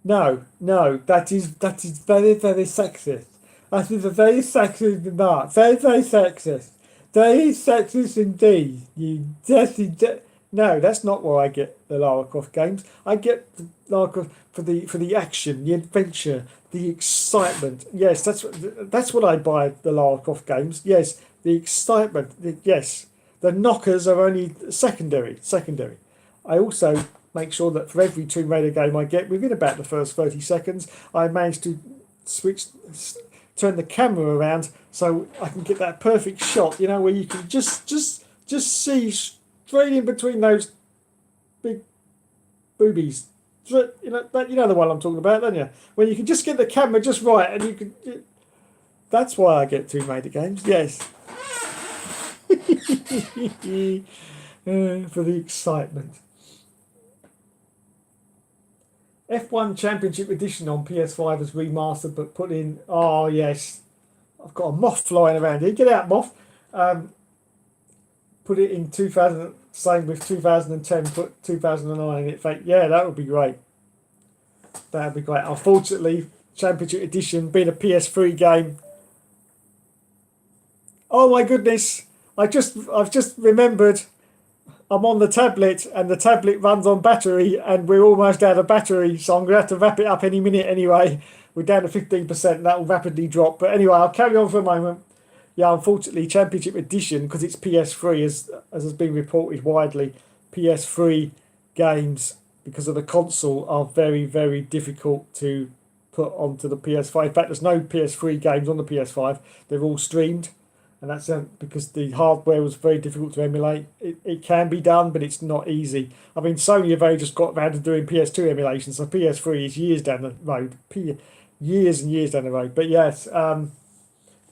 No, that is very, very sexist. That is a very sexist remark. Very, very sexist. That is sexist indeed. You dirty. No, that's not why I get the Lara Croft games. I get the Lara Croft for the action, the adventure, the excitement. Yes, that's what I buy the Lara Croft games. Yes, the excitement. Yes, the knockers are only secondary. Secondary. I also make sure that for every Tomb Raider game I get, within about the first 30 seconds, I manage to switch turn the camera around so I can get that perfect shot, you know, where you can just see straight in between those big boobies. You know the one I'm talking about, don't you? Where you can just get the camera just right, and you can. That's why I get Tomb Raider games. Yes. For the excitement. F1 Championship Edition on PS5 is remastered but put in. Oh, yes. I've got a moth flying around here. Get out, moth. Put it in 2000. Same with 2010. Put 2009 in it. Fake. Yeah, that would be great. That would be great. Unfortunately, Championship Edition being a PS3 game. Oh my goodness. I've just remembered. I'm on the tablet and the tablet runs on battery and we're almost out of battery, so I'm going to have to wrap it up any minute anyway. We're down to 15% and that will rapidly drop. But anyway, I'll carry on for a moment. Yeah, unfortunately, Championship Edition, because it's PS3, as has been reported widely, PS3 games, because of the console, are very, very difficult to put onto the PS5. In fact, there's no PS3 games on the PS5. They're all streamed. And that's because the hardware was very difficult to emulate. It can be done, but it's not easy. I mean, Sony have only just got around to doing PS2 emulation, so PS3 is years down the road. Years and years down the road. But yes, I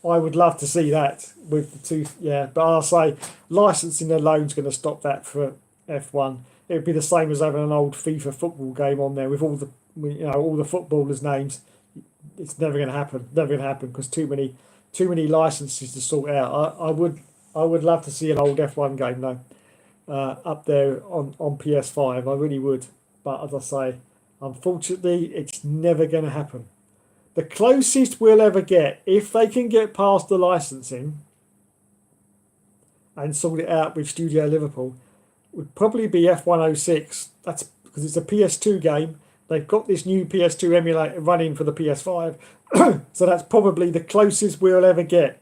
would love to see that with the two. Yeah, but I'll say licensing alone is going to stop that for F1. It would be the same as having an old FIFA football game on there with all the footballers' names. It's never going to happen. Never going to happen because too many licenses to sort out. I would love to see an old F1 game though, up there on PS5. I really would. But as I say, unfortunately, it's never going to happen. The closest we'll ever get, if they can get past the licensing and sort it out with Studio Liverpool, would probably be F106. That's because it's a PS2 game. They've got this new PS2 emulator running for the PS5. So that's probably the closest we'll ever get.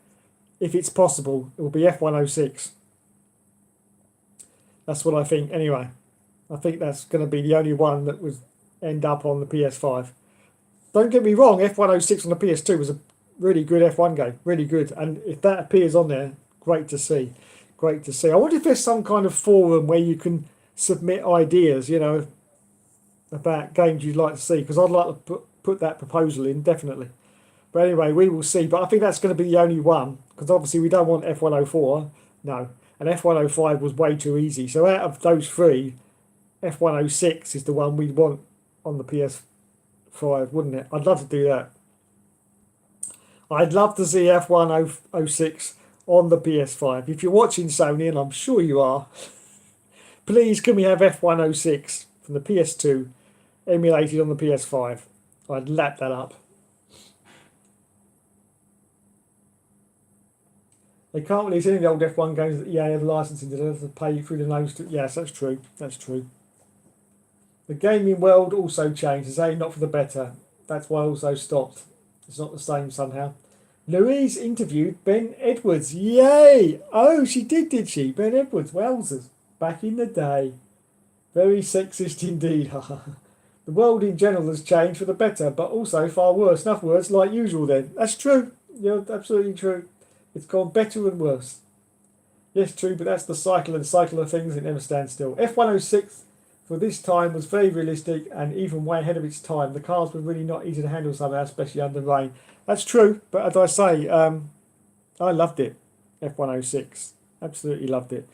If it's possible, it will be F106. That's what I think anyway. I think that's going to be the only one that would end up on the PS5. Don't get me wrong, F106 on the PS2 was a really good F1 game. Really good. And if that appears on there, great to see. Great to see. I wonder if there's some kind of forum where you can submit ideas, about games you'd like to see, because I'd like to put that proposal in, definitely. But anyway, we will see. But I think that's going to be the only one, because obviously we don't want F104. No. And F105 was way too easy. So out of those three, F106 is the one we'd want on the PS5, wouldn't it? I'd love to do that. I'd love to see F106 on the PS5. If you're watching, Sony, and I'm sure you are, please can we have F106 from the PS2 emulated on the PS5? I'd lap that up. They can't release any of the old F1 games that EA have licensing to have to pay through the nose. Yes, that's true. That's true. The gaming world also changed. It's not for the better. That's why I also stopped. It's not the same somehow. Louise interviewed Ben Edwards. Yay! Oh, she did she? Ben Edwards, wowzers. Back in the day. Very sexist indeed. The world in general has changed for the better, but also far worse. Enough words like usual then. That's true. You're absolutely true. It's gone better and worse. Yes, true, but that's the cycle of things. It never stands still. F106 for this time was very realistic and even way ahead of its time. The cars were really not easy to handle somehow, especially under rain. That's true, but as I say, I loved it. F106, absolutely loved it,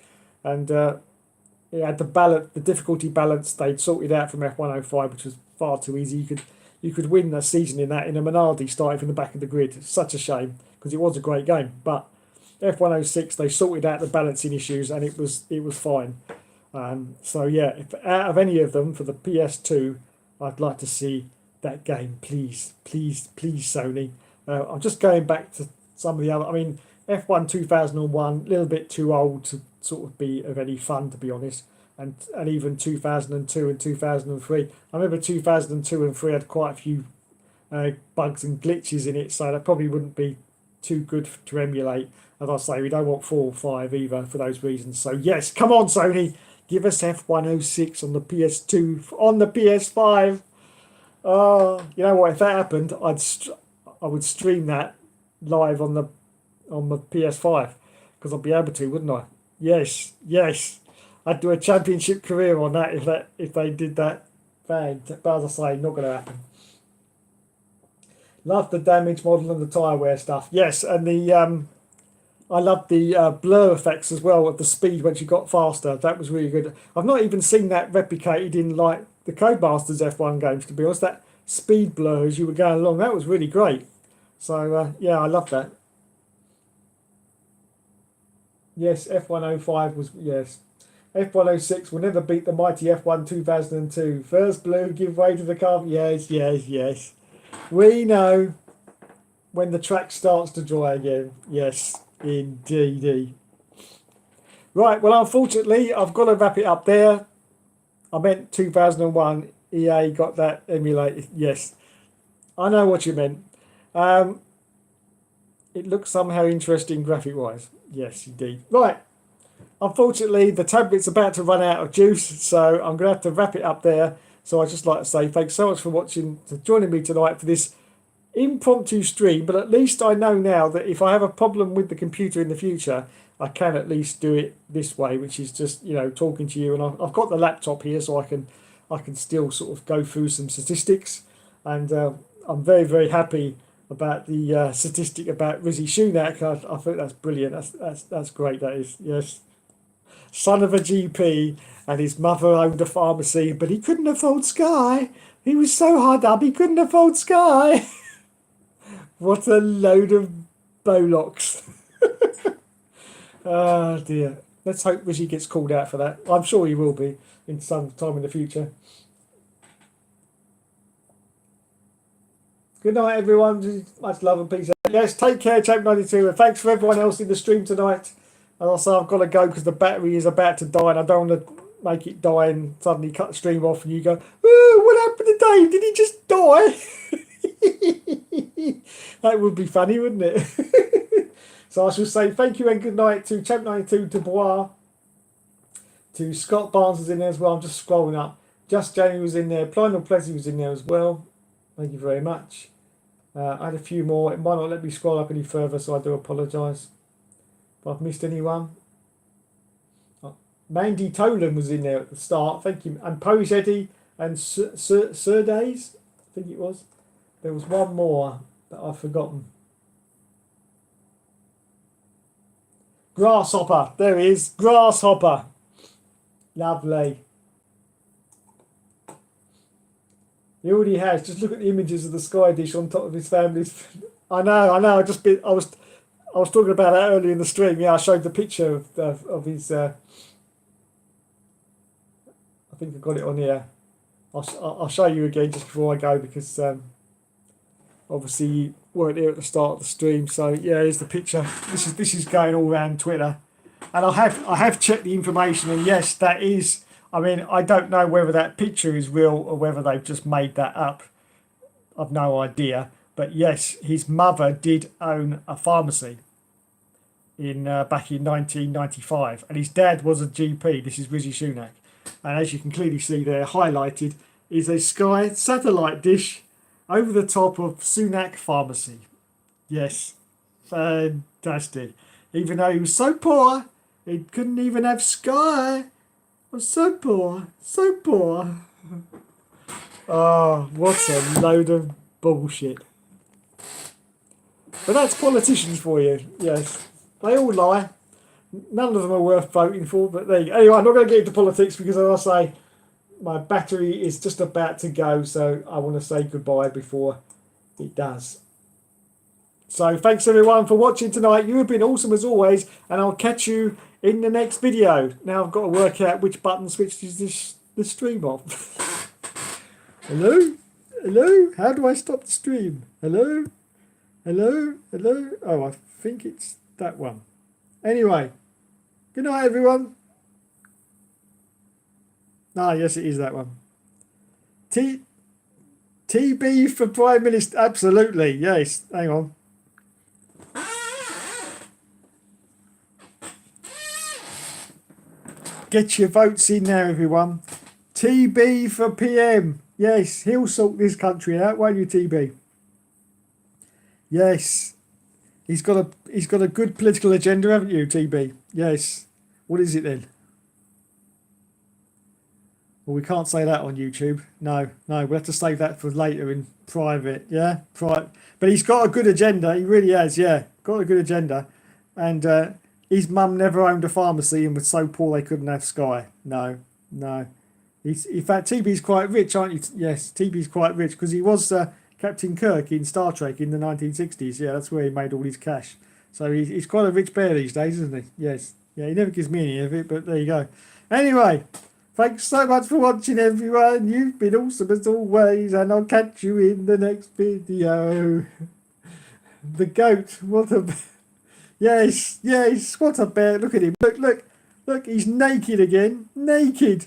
and it had the difficulty balance they'd sorted out from F105, which was far too easy. You could win a season in that in a Minardi starting from the back of the grid. It's such a shame because it was a great game, but F106 they sorted out the balancing issues and it was fine. So yeah, if out of any of them for the PS2, I'd like to see that game, please, Sony. I'm just going back to some of the other. I mean, F1 2001, a little bit too old to sort of be of any fun, to be honest. And even 2002 and 2003. I remember 2002 and 3 had quite a few bugs and glitches in it, so that probably wouldn't be too good to emulate. As I say, we don't want 4 or 5 either for those reasons. So yes, come on Sony, give us F106 on the PS2, on the PS5. Oh, you know what? If that happened, I would stream that live on the PS5 because I'd be able to, wouldn't I? Yes, yes. I'd do a championship career on that if they did that. Bang. But as I say, not going to happen. Love the damage model and the tyre wear stuff. Yes, and the I love the blur effects as well of the speed once you got faster. That was really good. I've not even seen that replicated in like the Codemasters F1 games, to be honest. That speed blur as you were going along, that was really great. So yeah, I love that. Yes, F105 was, yes. F106 will never beat the mighty F1 2002. First blue, give way to the car. Yes, yes, yes. We know when the track starts to dry again. Yes, indeedy. Right, well, unfortunately, I've got to wrap it up there. I meant 2001. EA got that emulated. Yes, I know what you meant. It looks somehow interesting graphic-wise. Yes, indeed. Right. Unfortunately, the tablet's about to run out of juice, so I'm going to have to wrap it up there. So I'd just like to say thanks so much for watching, for joining me tonight for this impromptu stream. But at least I know now that if I have a problem with the computer in the future, I can at least do it this way, which is just, you know, talking to you. And I've got the laptop here, so I can still sort of go through some statistics. And I'm very, very happy about the statistic about Rishi Sunak. I think that's brilliant. That's great. That is, yes. Son of a GP, and his mother owned a pharmacy, but he couldn't afford Sky. He was so hard up, he couldn't afford Sky. What a load of bollocks. Oh dear. Let's hope Rishi gets called out for that. I'm sure he will be in some time in the future. Good night, everyone. Much love and peace. Yes, take care, Champ92, and thanks for everyone else in the stream tonight. And also, I've got to go because the battery is about to die, and I don't want to make it die and suddenly cut the stream off, and you go, "Oh, what happened to Dave? Did he just die?" That would be funny, wouldn't it? So I shall say thank you and good night to Champ92, to Bois, to Scott Barnes was in there as well. I'm just scrolling up. Just Jamie was in there. Plynal Plessy was in there as well. Thank you very much. I had a few more. It might not let me scroll up any further, so I do apologise if I've missed anyone. Mandy Tolan was in there at the start. Thank you. And Polish Eddie and Sir Days, I think it was. There was one more that I've forgotten. Grasshopper. There he is. Grasshopper. Lovely. He already has. Just look at the images of the Sky Dish on top of his family's. I know. I was talking about that earlier in the stream. Yeah, I showed the picture of his. I think I got it on here. I'll show you again just before I go because obviously you weren't here at the start of the stream. So yeah, here's the picture. This is going all around Twitter, and I have checked the information, and yes, that is. I mean, I don't know whether that picture is real or whether they've just made that up. I've no idea. But yes, his mother did own a pharmacy back in 1995, and his dad was a GP. This is Rishi Sunak, and as you can clearly see there, highlighted is a Sky satellite dish over the top of Sunak Pharmacy. Yes, fantastic. Even though he was so poor, he couldn't even have Sky. I'm so poor, so poor. Oh, what a load of bullshit. But that's politicians for you, yes. They all lie. None of them are worth voting for, but there you go. Anyway, I'm not going to get into politics because, as I say, my battery is just about to go, so I want to say goodbye before it does. So thanks everyone for watching tonight. You have been awesome as always, and I'll catch you in the next video. Now I've got to work out which button switches the stream off. Hello? Hello? How do I stop the stream? Hello? Hello? Hello? Oh, I think it's That one. Anyway, good night, everyone. Ah, yes, it is that one. TB for Prime Minister. Absolutely, yes. Hang on. Get your votes in there, everyone. TB for PM. Yes, he'll sort this country out, won't you, TB? Yes. He's got a good political agenda, haven't you, TB? Yes. What is it then? Well, we can't say that on YouTube. No, we'll have to save that for later in private. Yeah, private. But he's got a good agenda. He really has. Yeah, got a good agenda. And his mum never owned a pharmacy and was so poor they couldn't have Sky. No. In fact, TB's quite rich, aren't you? Yes, TB's quite rich because he was Captain Kirk in Star Trek in the 1960s. Yeah, that's where he made all his cash. So he's quite a rich bear these days, isn't he? Yes. Yeah, he never gives me any of it, but there you go. Anyway. Thanks so much for watching, everyone. You've been awesome as always, and I'll catch you in the next video. The goat, what a... Yes, what a bear. Look at him. Look, he's naked again. Naked.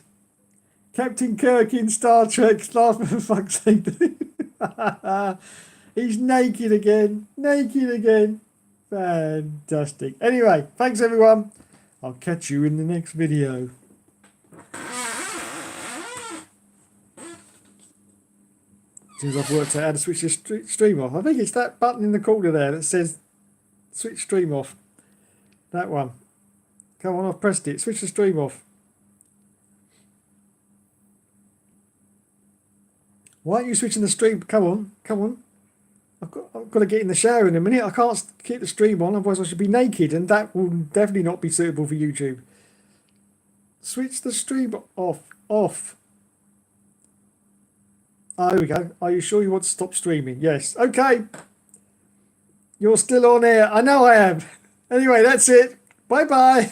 Captain Kirk in Star Trek. For fuck's sake. He's naked again. Fantastic. Anyway, thanks, everyone. I'll catch you in the next video. As I've worked out how to switch the stream off. I think it's that button in the corner there that says switch stream off. That one. Come on, I've pressed it. Switch the stream off. Why aren't you switching the stream? Come on. I've got to get in the shower in a minute. I can't keep the stream on, otherwise I should be naked, and that will definitely not be suitable for YouTube. Switch the stream off. Oh, there we go. Are you sure you want to stop streaming? Yes. Okay. You're still on air. I know I am. Anyway, that's it. Bye-bye.